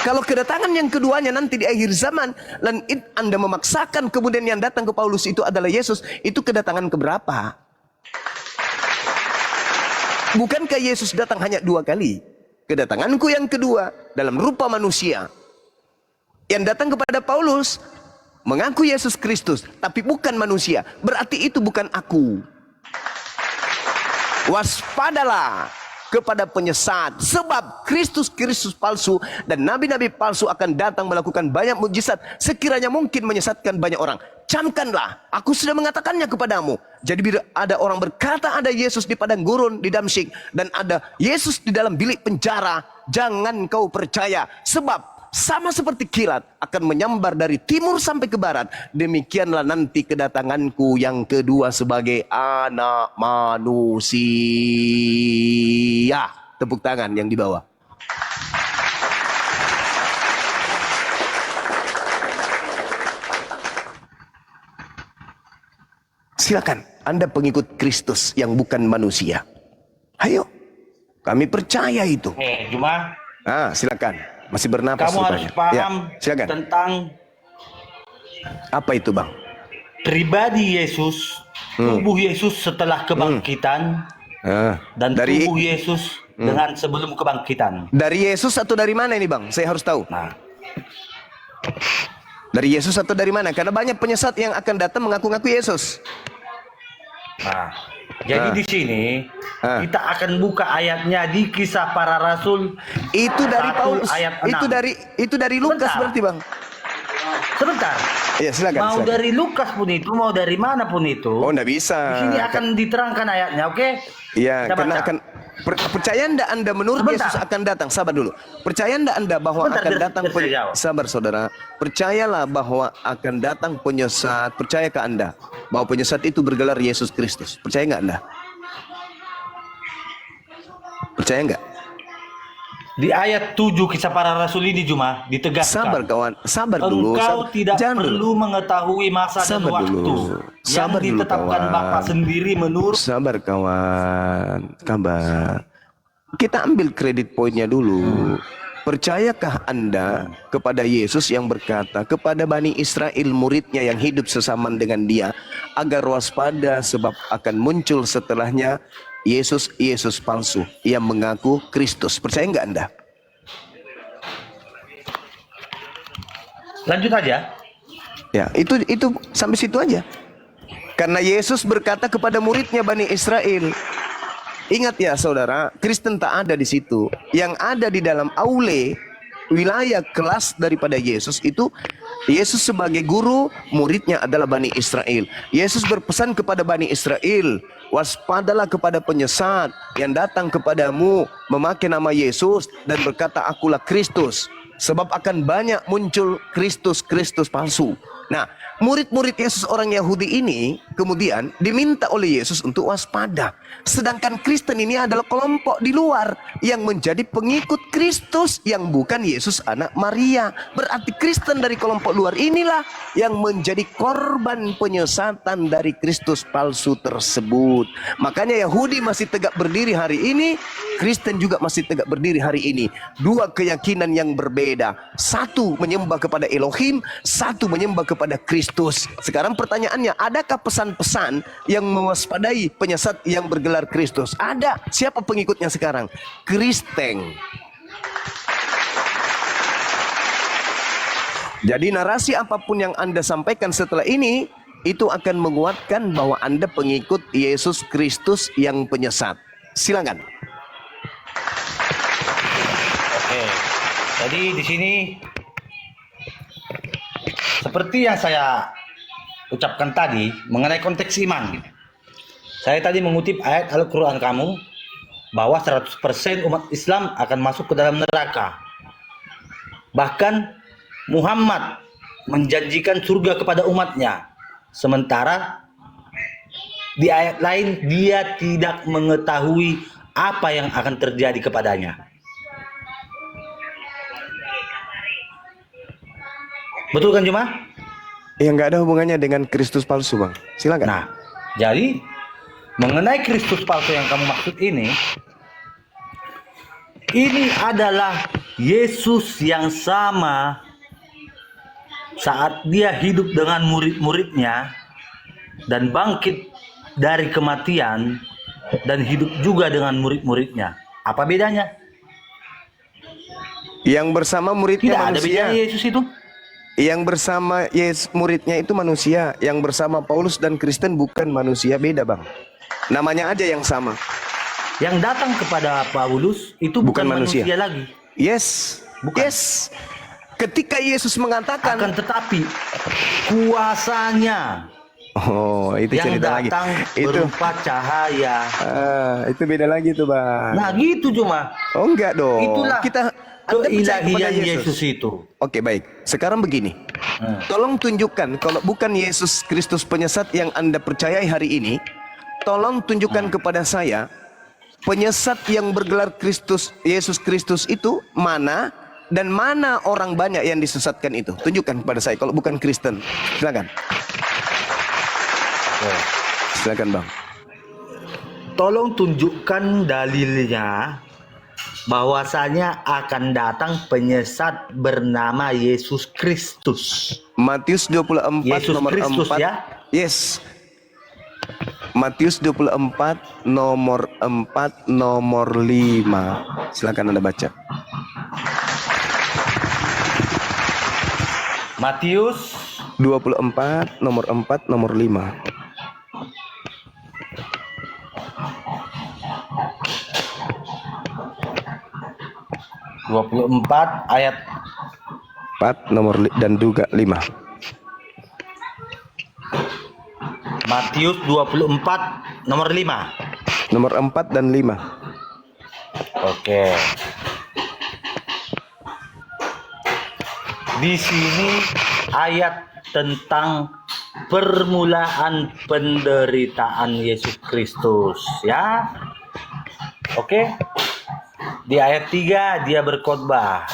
Kalau kedatangan yang keduanya nanti di akhir zaman, dan Anda memaksakan kemudian yang datang ke Paulus itu adalah Yesus, itu kedatangan keberapa? Bukankah Yesus datang hanya 2 kali? Kedatanganku yang kedua dalam rupa manusia. Yang datang kepada Paulus mengaku Yesus Kristus, tapi bukan manusia. Berarti itu bukan aku. Waspadalah kepada penyesat, sebab Kristus palsu dan nabi-nabi palsu akan datang melakukan banyak mukjizat sekiranya mungkin menyesatkan banyak orang. Camkanlah, aku sudah mengatakannya kepadamu. Jadi bila ada orang berkata ada Yesus di padang gurun di Damsyik dan ada Yesus di dalam bilik penjara, jangan kau percaya, sebab sama seperti kilat akan menyambar dari timur sampai ke barat. Demikianlah nanti kedatanganku yang kedua sebagai anak manusia. Tepuk tangan yang di bawah. Silakan, Anda pengikut Kristus yang bukan manusia. Ayo, kami percaya itu. Cuma Silakan. Masih bernapas kamu harus paham silakan. tentang apa itu, Bang? Pribadi Yesus, tubuh Yesus setelah kebangkitan, dan dari tubuh Yesus dengan sebelum kebangkitan. Dari Yesus atau dari mana ini, Bang? Saya harus tahu. Nah, dari Yesus atau dari mana? Karena banyak penyesat yang akan datang mengaku-ngaku Yesus. Jadi di sini kita akan buka ayatnya di Kisah Para Rasul. Itu dari Paulus. Ayat 6. Itu dari Lukas berarti, Bang. Sebentar. Ya, silakan. Mau silakan. dari Lukas pun itu, mau dari mana pun itu. Oh, enggak bisa. Di sini akan diterangkan ayatnya, oke? Iya, Kita karena baca. akan percaya enggak Anda menurut Sebentar. Yesus akan datang? Sabar dulu. Percaya enggak Anda bahwa Sebentar, akan biar datang saya jawab. Sabar, Saudara. Percayalah bahwa akan datang penyesat. Percaya ke Anda bahwa penyesat itu bergelar Yesus Kristus? Percaya enggak Anda? Percaya enggak? Di ayat 7 Kisah Para Rasul ini Juma ditegaskan. Sabar kawan, sabar dulu. Engkau tidak Jangan perlu dulu. mengetahui masa Sabar dan waktu dulu. Sabar yang dulu, ditetapkan kawan. Bapa sendiri menurut. Sabar kawan, kabar. Kita ambil kredit poinnya dulu. Percayakah Anda kepada Yesus yang berkata kepada Bani Israel muridnya yang hidup sesaman dengan dia, agar waspada sebab akan muncul setelahnya Yesus palsu yang mengaku Kristus. Percaya enggak Anda? Lanjut aja. Ya, itu sampai situ aja. Karena Yesus berkata kepada muridnya Bani Israel. Ingat ya saudara, Kristen tak ada di situ. Yang ada di dalam aule, wilayah kelas daripada Yesus itu, Yesus sebagai guru, muridnya adalah Bani Israel. Yesus berpesan kepada Bani Israel, waspadalah kepada penyesat yang datang kepadamu memakai nama Yesus dan berkata akulah Kristus. Sebab akan banyak muncul Kristus palsu. Nah, murid-murid Yesus orang Yahudi ini kemudian diminta oleh Yesus untuk waspada. Sedangkan Kristen ini adalah kelompok di luar yang menjadi pengikut Kristus yang bukan Yesus anak Maria. Berarti Kristen dari kelompok luar inilah yang menjadi korban penyesatan dari Kristus palsu tersebut. Makanya Yahudi masih tegak berdiri hari ini, Kristen juga masih tegak berdiri hari ini. Dua keyakinan yang berbeda. Satu menyembah kepada Elohim, satu menyembah kepada Kristus. Sekarang pertanyaannya, adakah pesan-pesan yang mewaspadai penyesat yang bergelar Kristus? Ada. Siapa pengikutnya sekarang? Kristen. Jadi narasi apapun yang Anda sampaikan setelah ini, itu akan menguatkan bahwa Anda pengikut Yesus Kristus yang penyesat. Silakan. Oke. Jadi di sini seperti yang saya ucapkan tadi mengenai konteks iman. Saya tadi mengutip ayat Al-Quran kamu bahwa 100% umat Islam akan masuk ke dalam neraka. Bahkan Muhammad menjanjikan surga kepada umatnya. Sementara di ayat lain dia tidak mengetahui apa yang akan terjadi kepadanya. Betul kan Juma? Yang nggak ada hubungannya dengan Kristus palsu, Bang. Silakan. Nah, jadi mengenai Kristus palsu yang kamu maksud ini adalah Yesus yang sama saat dia hidup dengan murid-muridnya dan bangkit dari kematian dan hidup juga dengan murid-muridnya. Apa bedanya? Yang bersama muridnya Tidak ada manusia. bedanya Yesus itu. Yang bersama muridnya itu manusia. Yang bersama Paulus dan Kristen bukan manusia, beda bang. Namanya aja yang sama. Yang datang kepada Paulus itu bukan manusia lagi. Yes, Bukan. yes. Ketika Yesus mengatakan, Akan tetapi kuasanya oh itu yang cerita lagi. datang Itu, berupa cahaya. itu beda lagi tuh bang. Nah gitu cuma. Oh enggak dong. Itulah Anda percaya kepada keilahian Yesus itu. Oke baik. Sekarang begini. Tolong tunjukkan kalau bukan Yesus Kristus penyesat yang Anda percayai hari ini, tolong tunjukkan kepada saya penyesat yang bergelar Yesus Kristus itu mana dan mana orang banyak yang disesatkan itu. Tunjukkan kepada saya kalau bukan Kristen. Silakan. Silakan bang. Tolong tunjukkan dalilnya bahwasanya akan datang penyesat bernama Yesus Kristus. Matius 24 Yesus nomor Kristus 4. ya. Yes. Matius 24 nomor 4 nomor 5. Silakan Anda baca. Matius 24 nomor 4 nomor 5. ayat 4 nomor dan juga 5. Matius 24 nomor 5. Nomor 4 dan 5. Oke. Di sini ayat tentang permulaan penderitaan Yesus Kristus ya. Oke. Di ayat 3 dia berkhotbah.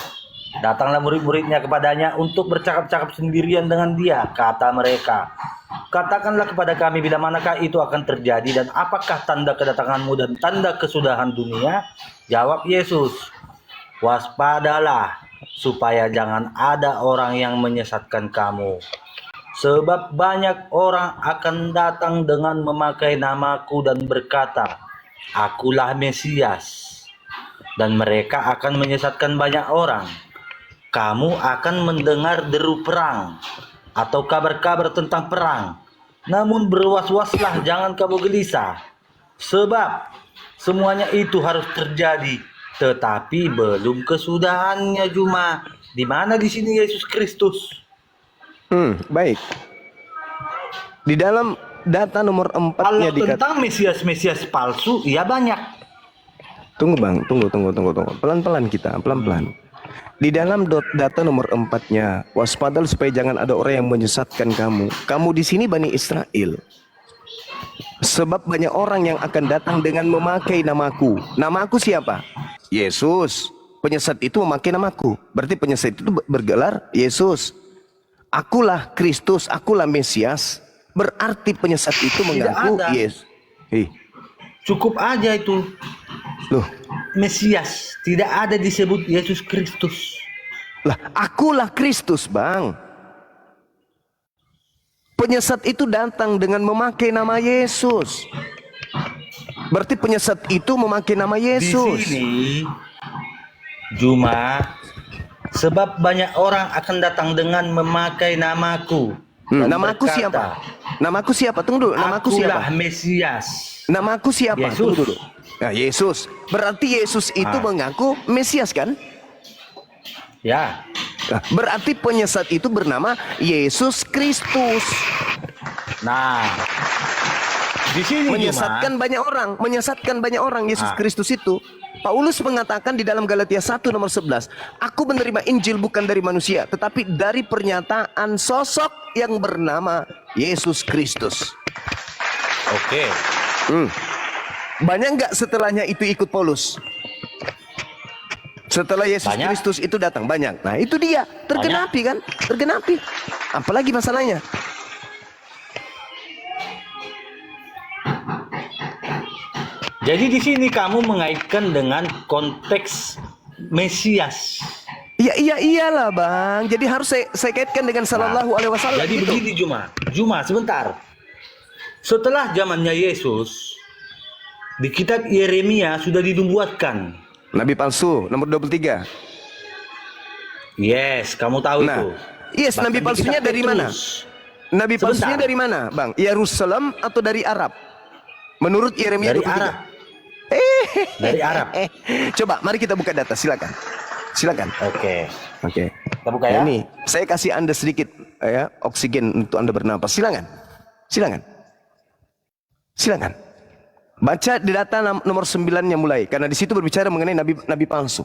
Datanglah murid-muridnya kepadanya untuk bercakap-cakap sendirian dengan dia. Kata mereka, katakanlah kepada kami bila manakah itu akan terjadi dan apakah tanda kedatanganmu dan tanda kesudahan dunia? Jawab Yesus, waspadalah supaya jangan ada orang yang menyesatkan kamu. Sebab banyak orang akan datang dengan memakai namaku dan berkata, akulah Mesias. Dan mereka akan menyesatkan banyak orang. Kamu akan mendengar deru perang atau kabar-kabar tentang perang. Namun berwas-waslah, jangan kamu gelisah. Sebab semuanya itu harus terjadi, tetapi belum kesudahannya cuma. Di mana di sini Yesus Kristus? Baik. Di dalam data nomor 4-nya Kalau tentang Mesias-Mesias palsu, ya banyak. Tunggu bang, tunggu. Pelan-pelan kita, pelan-pelan. Di dalam data nomor 4-nya, waspadalah supaya jangan ada orang yang menyesatkan kamu. Kamu di sini Bani Israel. Sebab banyak orang yang akan datang dengan memakai namaku. Namaku siapa? Yesus. Penyesat itu memakai namaku. Berarti penyesat itu bergelar Yesus. Akulah Kristus, akulah Mesias. Berarti penyesat itu mengaku Yesus. Cukup aja itu. Loh, Mesias, tidak ada disebut Yesus Kristus. Lah, akulah Kristus, Bang. Penyesat itu datang dengan memakai nama Yesus. Berarti penyesat itu memakai nama Yesus. Di sini cuma sebab banyak orang akan datang dengan memakai namaku. Namaku siapa? Namaku siapa? Tunggu dulu. Namaku siapa? Akulah Mesias. Namaku siapa? Yesus. Tunggu dulu. Nah, Yesus. Berarti Yesus itu mengaku Mesias kan? Ya. Nah, berarti penyesat itu bernama Yesus Kristus. Nah, di sini menyesatkan banyak orang Yesus Kristus itu. Paulus mengatakan di dalam Galatia 1 nomor 11, aku menerima Injil bukan dari manusia, tetapi dari pernyataan sosok yang bernama Yesus Kristus. Oke. Banyak nggak setelahnya itu ikut Paulus? Setelah Yesus Kristus itu datang banyak. Nah itu dia tergenapi kan? Tergenapi. Apalagi masalahnya? Jadi di sini kamu mengaitkan dengan konteks Mesias. Iyalah bang. Jadi harus saya kaitkan dengan sallallahu alaihi wasallam. Jadi gitu. begini Juma sebentar. Setelah zamannya Yesus, di kitab Yeremia sudah dinubuatkan. Nabi palsu nomor 23. Yes, kamu tahu itu. Yes, Bahkan Nabi di palsunya kitab dari mana? Petrus. Nabi Sebentar. palsunya dari mana, Bang? Yerusalem atau dari Arab? Menurut Yeremia Dari 23. Arab. Dari Arab. Coba, mari kita buka data, silakan. Oke. Kita buka ya. Ini, saya kasih Anda sedikit ya, oksigen untuk Anda bernapas. Silakan. Baca di data nomor 9-nya mulai, karena di situ berbicara mengenai nabi palsu.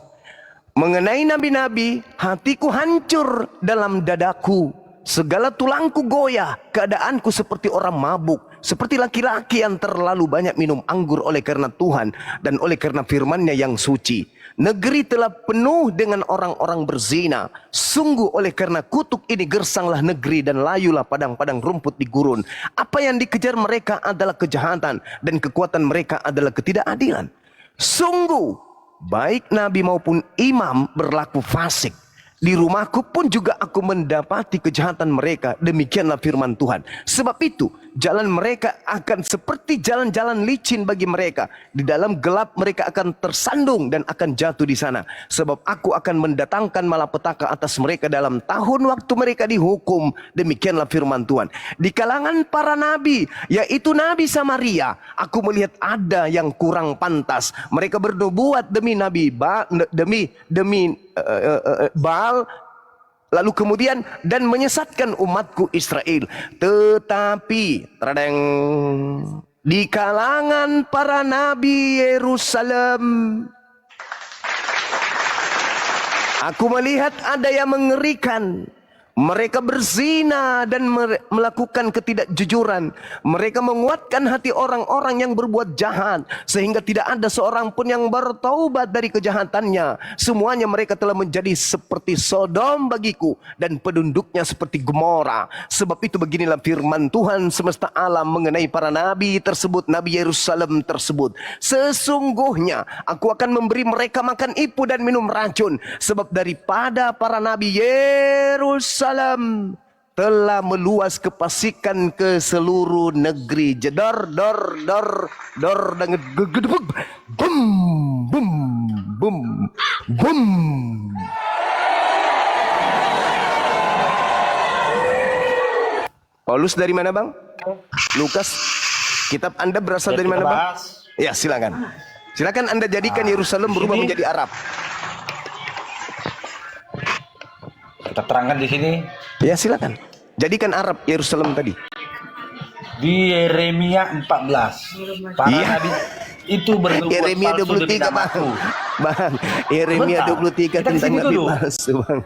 Mengenai nabi-nabi, hatiku hancur dalam dadaku. Segala tulangku goyah, keadaanku seperti orang mabuk, seperti laki-laki yang terlalu banyak minum anggur oleh karena Tuhan dan oleh karena firman-Nya yang suci. Negeri telah penuh dengan orang-orang berzina. Sungguh oleh karena kutuk ini gersanglah negeri dan layulah padang-padang rumput di gurun. Apa yang dikejar mereka adalah kejahatan dan kekuatan mereka adalah ketidakadilan. Sungguh baik nabi maupun imam berlaku fasik. Di rumahku pun juga aku mendapati kejahatan mereka. Demikianlah firman Tuhan. Sebab itu jalan mereka akan seperti jalan-jalan licin bagi mereka. Di dalam gelap mereka akan tersandung dan akan jatuh di sana. Sebab aku akan mendatangkan malapetaka atas mereka dalam tahun waktu mereka dihukum. Demikianlah firman Tuhan. Di kalangan para nabi, yaitu Nabi Samaria, aku melihat ada yang kurang pantas. Mereka bernubuat demi Nabi Baal, lalu kemudian dan menyesatkan umatku Israel. Tetapi di kalangan para nabi Yerusalem, aku melihat ada yang mengerikan. Mereka berzina dan melakukan ketidakjujuran. Mereka menguatkan hati orang-orang yang berbuat jahat, sehingga tidak ada seorang pun yang bertaubat dari kejahatannya. Semuanya mereka telah menjadi seperti Sodom bagiku, dan penduduknya seperti Gomora. Sebab itu beginilah firman Tuhan semesta alam mengenai para nabi tersebut, nabi Yerusalem tersebut. Sesungguhnya aku akan memberi mereka makan ipu dan minum racun. Sebab daripada para nabi Yerusalem telah meluas kefasikan ke seluruh negeri. Jedor dan gedebuk. Bum. Paulus dari mana, Bang? Lukas. Kitab Anda berasal dari mana, Bang? Ya, silakan. Silakan Anda jadikan Yerusalem berubah menjadi Arab. Kita terangkan di sini. Ya, silakan. Jadikan Arab Yerusalem tadi. Di Yeremia 14. Para nabi itu bernubuat Yeremia palsu demi 23, namaku. Bang. Yeremia 23 Kita tentang kesini nabi dulu. palsu, Bang.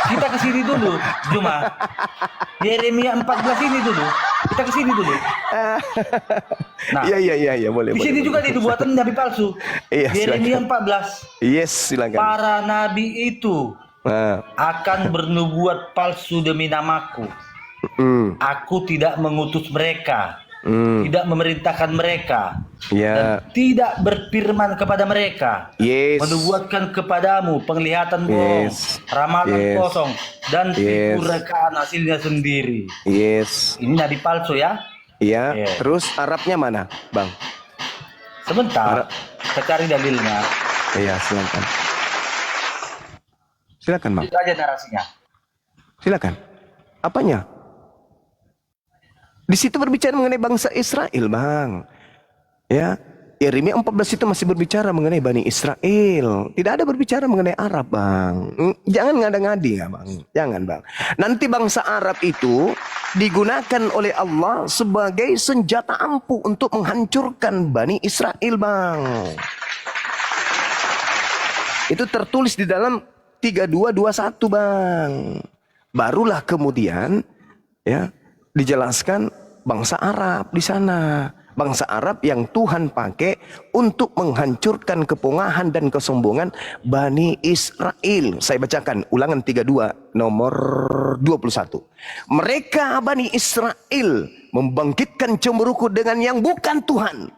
Kita ke sini dulu, Juma. Yeremia 14 ini dulu. Kita ke sini dulu. Nah, Iya, boleh. di sini juga dinubuatan nabi palsu. Iya, Yeremia silakan. 14. Yes, silakan. Para nabi itu akan bernubuat palsu demi namaku. Aku tidak mengutus mereka, tidak memerintahkan mereka, dan tidak berfirman kepada mereka. Menubuatkan kepadamu penglihatan bohong, ramalan kosong, dan tipu rekaan hasilnya sendiri. Ini nabi palsu ya? Iya. Terus Arabnya mana, Bang? Sebentar, kita cari dalilnya. Iya, silakan. Silakan, Bang. Itu aja narasinya. Silakan. Apanya? Di situ berbicara mengenai bangsa Israel, Bang. Ya, Yeremia 14 itu masih berbicara mengenai Bani Israel. Tidak ada berbicara mengenai Arab, Bang. Jangan ngada-ngadi ya, Bang. Jangan, Bang. Nanti bangsa Arab itu digunakan oleh Allah sebagai senjata ampuh untuk menghancurkan Bani Israel, Bang. Itu tertulis di dalam 32:21, Bang. Barulah kemudian ya dijelaskan bangsa Arab di sana. Bangsa Arab yang Tuhan pakai untuk menghancurkan kepungahan dan kesombongan Bani Israel. Saya bacakan Ulangan 32 nomor 21. Mereka Bani Israel membangkitkan cemburuku dengan yang bukan Tuhan.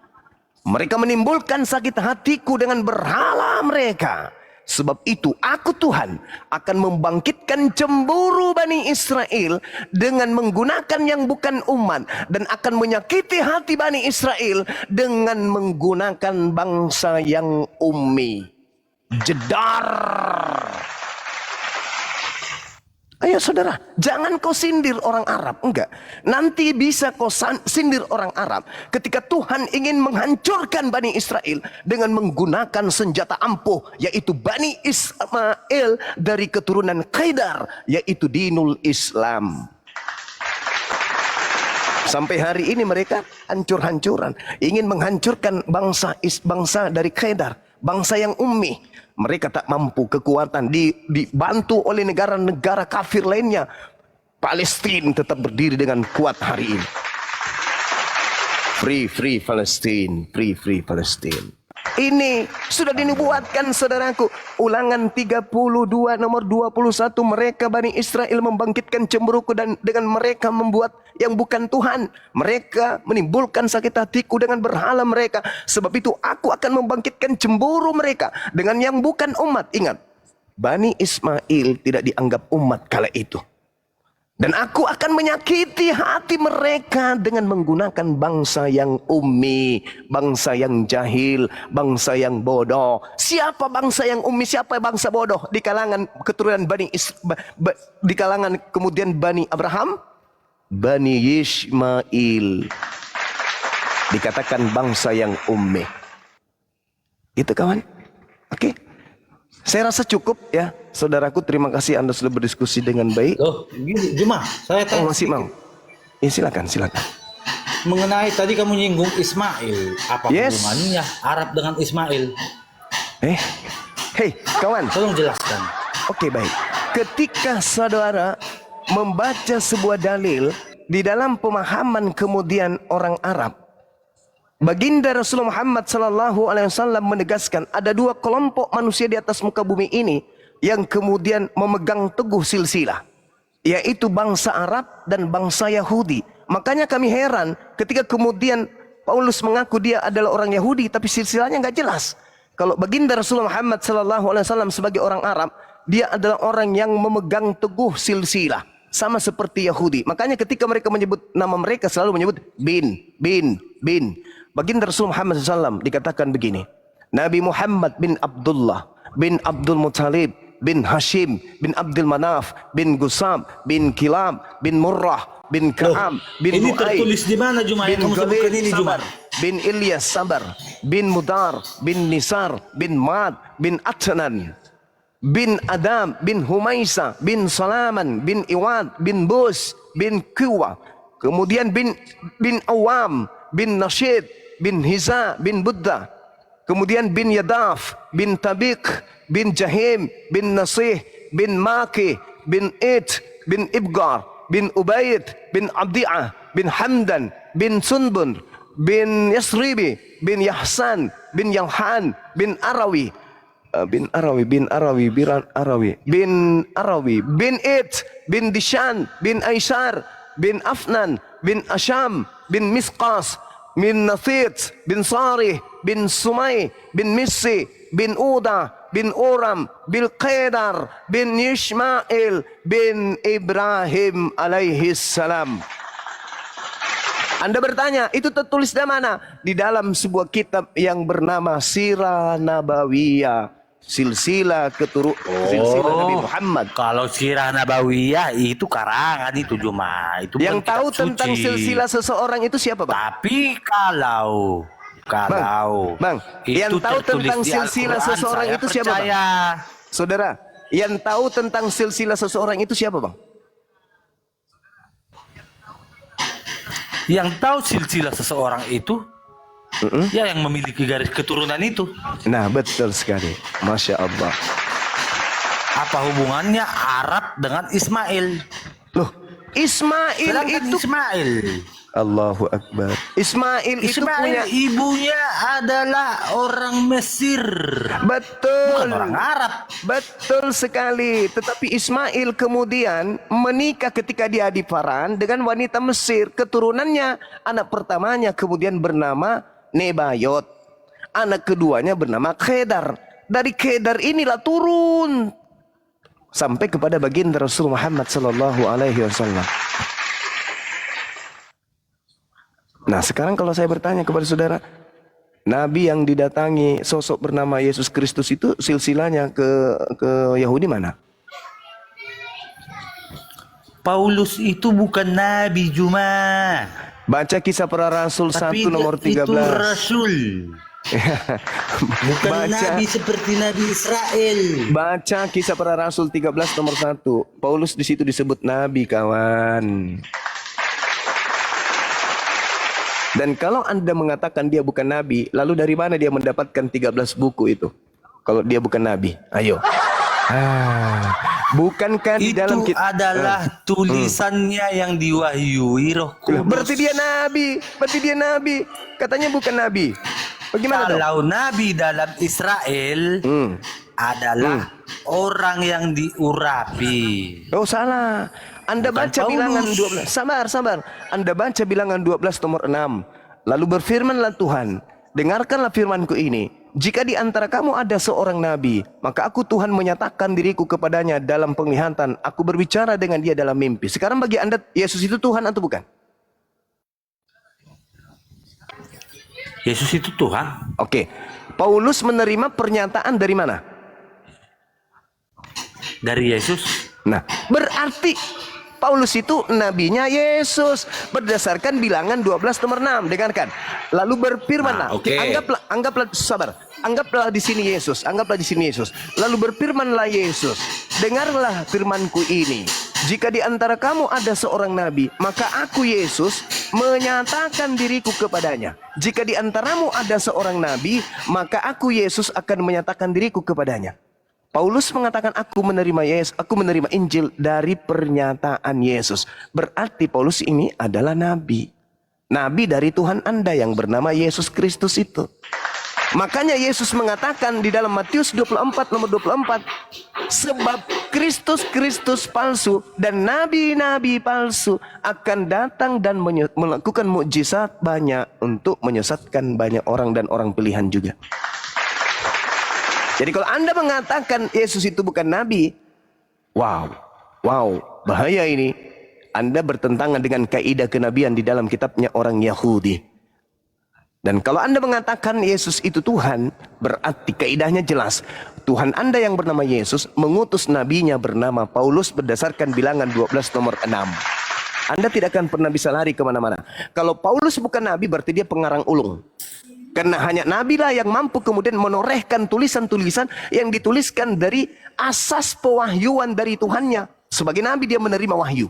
Mereka menimbulkan sakit hatiku dengan berhala mereka. Sebab itu aku Tuhan akan membangkitkan cemburu Bani Israel dengan menggunakan yang bukan umat, dan akan menyakiti hati Bani Israel dengan menggunakan bangsa yang ummi. Jedar. Ayo saudara, jangan kau sindir orang Arab. Enggak. Nanti bisa kau sindir orang Arab ketika Tuhan ingin menghancurkan Bani Israel dengan menggunakan senjata ampuh, yaitu Bani Ismail dari keturunan Qaidar, yaitu dinul Islam. Sampai hari ini mereka hancur-hancuran, ingin menghancurkan bangsa dari Qaidar, bangsa yang ummi. Mereka tak mampu, kekuatan dibantu oleh negara-negara kafir lainnya. Palestina tetap berdiri dengan kuat hari ini. Free Palestine, free Palestine. Ini sudah dinubuatkan saudaraku. Ulangan 32 nomor 21, mereka Bani Israel membangkitkan cemburuku dan dengan mereka membuat yang bukan Tuhan. Mereka menimbulkan sakit hatiku dengan berhala mereka. Sebab itu aku akan membangkitkan cemburu mereka dengan yang bukan umat. Ingat, Bani Ismail tidak dianggap umat kala itu. Dan aku akan menyakiti hati mereka dengan menggunakan bangsa yang ummi, bangsa yang jahil, bangsa yang bodoh. Siapa bangsa yang ummi, siapa bangsa bodoh di kalangan keturunan di kalangan kemudian Bani Abraham? Bani Ismail. Dikatakan bangsa yang ummi. Itu kawan. Oke. Saya rasa cukup ya. Saudaraku, terima kasih Anda sudah berdiskusi dengan baik. Loh, gini, Juma, saya tanya. Oh, masih mau? Ya, silakan. Mengenai tadi kamu nyinggung Ismail, apa hubungannya Arab dengan Ismail? Hei, kawan. Tolong jelaskan. Oke, baik. Ketika saudara membaca sebuah dalil di dalam pemahaman kemudian orang Arab, Baginda Rasulullah Muhammad SAW menegaskan ada dua kelompok manusia di atas muka bumi ini yang kemudian memegang teguh silsilah, yaitu bangsa Arab dan bangsa Yahudi. Makanya kami heran ketika kemudian Paulus mengaku dia adalah orang Yahudi, tapi silsilahnya nggak jelas. Kalau Baginda Rasulullah Muhammad SAW sebagai orang Arab, dia adalah orang yang memegang teguh silsilah, sama seperti Yahudi. Makanya ketika mereka menyebut nama mereka selalu menyebut bin. Baginda Rasulullah Muhammad SAW dikatakan begini, Nabi Muhammad bin Abdullah bin Abdul Muttalib bin Hashim bin Abdul Manaf bin Gusam bin Kilab bin Murrah bin Ka'am bin ini Lu'ay tertulis di mana Juma yang kamu sebutkan ini Juma? Bin Ilyas Sabar bin Mudar bin Nisar bin Mad bin Atnan bin Adam bin Humaisa bin Salaman bin Iwad bin Bus bin Kuwa, kemudian bin Awam bin Nashid bin Hiza bin Buddha, kemudian bin Yadaf bin Tabiq bin Jahim bin Nasih bin Maki bin It bin Ibgar bin Ubaid bin Abdi'ah bin Hamdan bin Sunbun bin Yasribi bin Yahsan bin Yalhan bin Arawi bin It bin Dishan bin Aishar bin Afnan bin Asham bin Misqas bin Nathit bin Sarih bin Sumay bin Missi bin Uda bin Uram bin Qaidar bin Ishmael bin Ibrahim alaihi salam. Anda bertanya, itu tertulis di mana? Di dalam sebuah kitab yang bernama Sirah Nabawiyah, silsilah silsilah Nabi Muhammad. Kalau Sirah Nabawiyah itu karangan itu Juma. Itu yang tahu tentang silsilah seseorang itu siapa, Bang? Tapi kalau Bang, yang tahu tentang silsilah seseorang itu siapa, Bang? Saudara, yang tahu tentang silsilah seseorang itu siapa, Bang? Yang tahu silsilah seseorang itu ya yang memiliki garis keturunan itu. Nah, betul sekali. Masya Allah. Apa hubungannya Arab dengan Ismail? Loh, Ismail itu Ismail. Allahu Akbar. Ismail itu punya ibunya adalah orang Mesir. Betul. Bukan orang Arab. Betul sekali. Tetapi Ismail kemudian menikah ketika dia di Paran dengan wanita Mesir. Keturunannya, anak pertamanya kemudian bernama Nebayot. Anak keduanya bernama Qaidar. dari Kedar inilah turun sampai kepada baginda Rasul Muhammad sallallahu alaihi wasallam. Nah, sekarang kalau saya bertanya kepada saudara, Nabi yang didatangi sosok bernama Yesus Kristus itu silsilahnya ke Yahudi mana? Paulus itu bukan nabi Juma. Baca Kisah Para Rasul Tapi 1 nomor 13. itu rasul. Bukan nabi seperti Nabi Israel. Baca Kisah Para Rasul 13 nomor 1. Paulus di situ disebut nabi, kawan. Dan kalau Anda mengatakan dia bukan nabi, lalu dari mana dia mendapatkan 13 buku itu? Kalau dia bukan nabi, ayo. Bukankah di dalam Itu adalah tulisannya yang diwahyui Roh Kudus. Berarti dia nabi, Katanya bukan nabi. Bagaimana dong? Kalau nabi dalam Israel adalah orang yang diurapi. Oh, salah. Anda Bukan baca Paulus. bilangan 12. Sabar. Anda baca bilangan 12 nomor 6. Lalu berfirmanlah Tuhan, dengarkanlah firmanku ini. Jika di antara kamu ada seorang nabi, maka aku Tuhan menyatakan diriku kepadanya dalam penglihatan. Aku berbicara dengan dia dalam mimpi. Sekarang bagi Anda, Yesus itu Tuhan atau bukan? Yesus itu Tuhan. Oke. Paulus menerima pernyataan dari mana? Dari Yesus. Nah, berarti Paulus itu nabinya Yesus berdasarkan bilangan 12 nomor 6. Dengarkan. Lalu berfirmanlah. Nah, oke. Anggaplah sabar. Anggaplah di sini Yesus. Lalu berfirmanlah Yesus, dengarlah firmanku ini. Jika di antara kamu ada seorang nabi, maka aku Yesus menyatakan diriku kepadanya. Jika di antaramu ada seorang nabi, maka aku Yesus akan menyatakan diriku kepadanya. Paulus mengatakan aku menerima Injil dari pernyataan Yesus. Berarti Paulus ini adalah nabi. Nabi dari Tuhan Anda yang bernama Yesus Kristus itu. Makanya Yesus mengatakan di dalam Matius 24 nomor 24, sebab Kristus palsu dan nabi-nabi palsu akan datang dan melakukan mukjizat banyak untuk menyesatkan banyak orang dan orang pilihan juga. Jadi kalau Anda mengatakan Yesus itu bukan nabi, wow, bahaya ini. Anda bertentangan dengan kaidah kenabian di dalam kitabnya orang Yahudi. Dan kalau Anda mengatakan Yesus itu Tuhan, berarti kaidahnya jelas. Tuhan Anda yang bernama Yesus mengutus nabinya bernama Paulus berdasarkan bilangan 12 nomor 6. Anda tidak akan pernah bisa lari kemana-mana. Kalau Paulus bukan nabi, berarti dia pengarang ulung. Karena hanya nabi lah yang mampu kemudian menorehkan tulisan-tulisan yang dituliskan dari asas pewahyuan dari Tuhannya. Sebagai nabi dia menerima wahyu.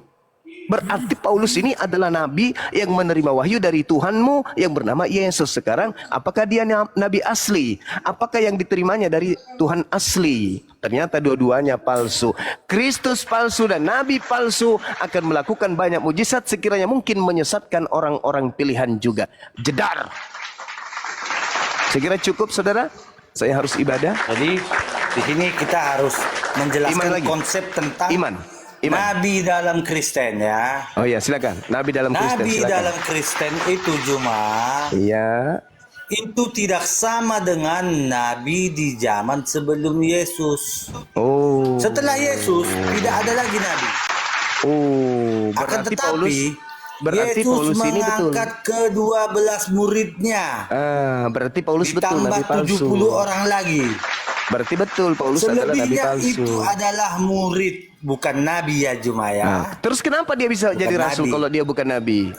Berarti Paulus ini adalah nabi yang menerima wahyu dari Tuhanmu yang bernama Yesus. Sekarang, apakah dia nabi asli? Apakah yang diterimanya dari Tuhan asli? Ternyata dua-duanya palsu. Kristus palsu dan nabi palsu akan melakukan banyak mujizat sekiranya mungkin menyesatkan orang-orang pilihan juga. Jedar. Saya kira cukup, saudara. Saya harus ibadah. Jadi di sini kita harus menjelaskan konsep tentang Iman. Nabi dalam Kristen ya. Oh ya, silakan. Nabi dalam Kristen. Nabi Silakan. dalam Kristen itu cuma Iya. itu tidak sama dengan nabi di zaman sebelum Yesus. Oh. Setelah Yesus tidak ada lagi nabi. Oh, Akan berarti tetapi berarti Yesus Paulus ini betul. mengangkat ke-12 muridnya. Berarti Paulus betul nabi Ditambah palsu. 70 orang lagi. Berarti betul Paulus adalah nabi Selebihnya palsu. itu adalah murid, bukan nabi ya Juma ya. Terus kenapa dia bisa jadi rasul nabi. kalau dia bukan nabi?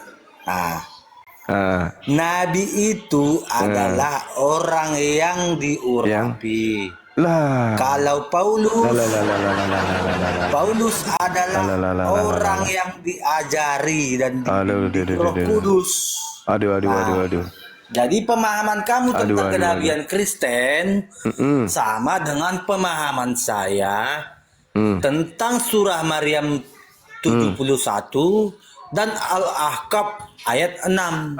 Nabi itu adalah orang yang diurapi. Lah. Kalau Paulus adalah orang yang diajari dan dididik Roh Kudus. Aduh. Jadi pemahaman kamu tentang Aduh. kenabian Kristen sama dengan pemahaman saya tentang surah Maryam 71 dan Al-Ahqaf ayat 6.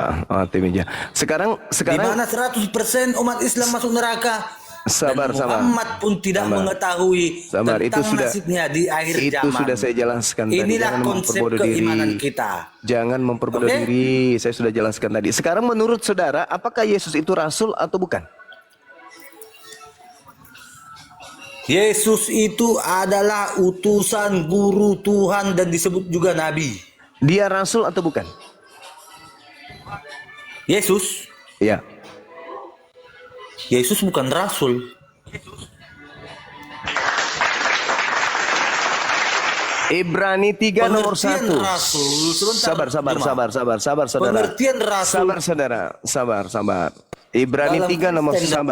Sekarang Di mana 100% umat Islam masuk neraka. Sabar. Muhammad pun tidak mengetahui tentang nasibnya di akhir zaman. Itu sudah saya jelaskan tadi. Inilah Jangan konsep memperbodoh keimanan diri. kita. Jangan memperbodoh diri. Saya sudah jelaskan tadi. Sekarang menurut saudara, apakah Yesus itu rasul atau bukan? Yesus itu adalah utusan guru Tuhan dan disebut juga nabi. Dia rasul atau bukan? Yesus, Ya. Yesus bukan rasul. Ibrani 3 nomor Pengertian 1. rasul. Sebentar, Sabar, saudara. Pengertian rasul. Sabar. Ibrani Dalam 3 nomor Kristen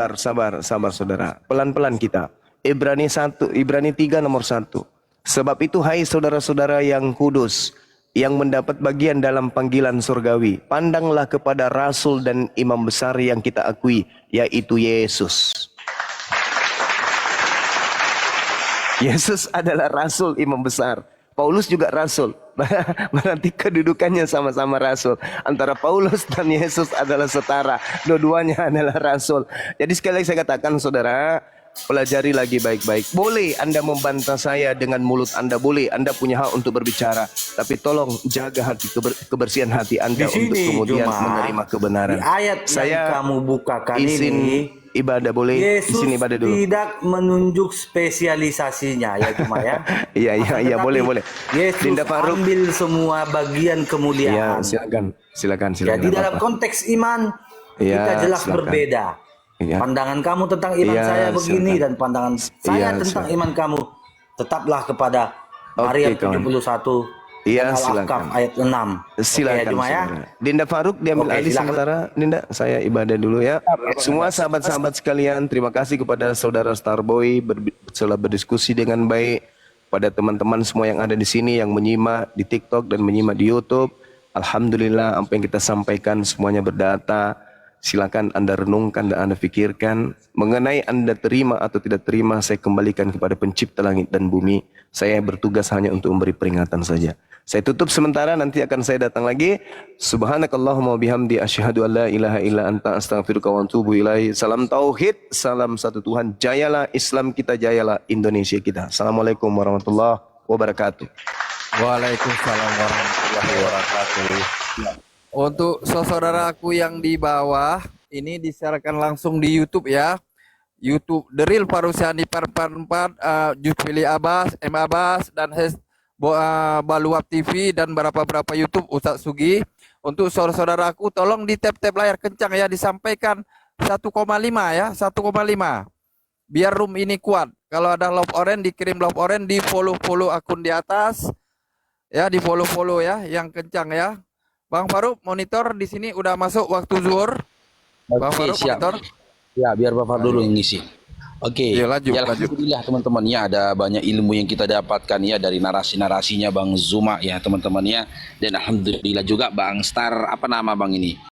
sabar saudara. Pelan-pelan kita. Ibrani 3 nomor 1. Sebab itu hai saudara-saudara yang kudus, yang mendapat bagian dalam panggilan surgawi, pandanglah kepada rasul dan imam besar yang kita akui, yaitu Yesus. Yesus adalah rasul imam besar. Paulus juga rasul. Berarti kedudukannya sama-sama rasul. Antara Paulus dan Yesus adalah setara. Dua-duanya adalah rasul. Jadi sekali lagi saya katakan saudara, pelajari lagi baik-baik. Boleh Anda membantah saya dengan mulut Anda, boleh Anda punya hak untuk berbicara, tapi tolong jaga hati kebersihan hati Anda Di sini, untuk kemudian Juma, menerima kebenaran. di ayat yang kamu bukakan izin ini, ibadah boleh. Yesus Izin ibadah dulu. tidak menunjuk spesialisasinya ya Juma ya. Iya, boleh. Yesus Dinda Faruk. ambil semua bagian Iya, kemuliaan. silakan. Ya, di dalam konteks iman Iya, kita jelas silakan. berbeda. Iya. Pandangan kamu tentang iman Iya, saya begini silakan. dan pandangan saya Iya, tentang silakan. iman kamu tetaplah kepada Oke, Maryam kawan. 71 Iya, dan Al-Ahqaf silakan. ayat 6. Silakan, Oke, ya, Juma ya. saudara. Dinda Faruk diambil Oke, alih silakan. sementara. Dinda, saya ibadah dulu ya. Semua sahabat-sahabat sekalian, terima kasih kepada saudara Starboy telah berdiskusi dengan baik. Pada teman-teman semua yang ada di sini yang menyimak di TikTok dan menyimak di YouTube. Alhamdulillah apa yang kita sampaikan semuanya berdata. Silakan Anda renungkan dan Anda pikirkan. Mengenai Anda terima atau tidak terima, saya kembalikan kepada pencipta langit dan bumi. Saya bertugas hanya untuk memberi peringatan saja. Saya tutup sementara, nanti akan saya datang lagi. Subhanakallahumma bihamdi asyhadu an la ilaha illa anta astaghfiruka wa atubu ilaih. Salam tauhid, salam satu Tuhan. Jayalah Islam kita, jayalah Indonesia kita. Assalamualaikum warahmatullahi wabarakatuh. Waalaikumsalam warahmatullahi wabarakatuh. Untuk saudaraku yang di bawah, ini disiarkan langsung di YouTube ya. YouTube The Real Parusiani per 4, Jutwili Abbas, M Abbas dan Baluap TV dan beberapa YouTube Ustaz Sugi. Untuk saudaraku tolong di tap-tap layar kencang ya, disampaikan 1,5 ya, 1,5. Biar room ini kuat. Kalau ada love orange dikirim love orange, di follow akun di atas. Ya, di follow ya yang kencang ya. Bang Faruk, monitor di sini udah masuk waktu zuhur. Bang Oke, Faruk, siap. monitor. Ya, biar Bapak dulu yang ngisi. Oke, Iya, lanjut. alhamdulillah teman-teman ya, ada banyak ilmu yang kita dapatkan ya dari narasi-narasinya Bang Zuma ya teman-teman ya. Dan alhamdulillah juga Bang Star, apa nama Bang ini?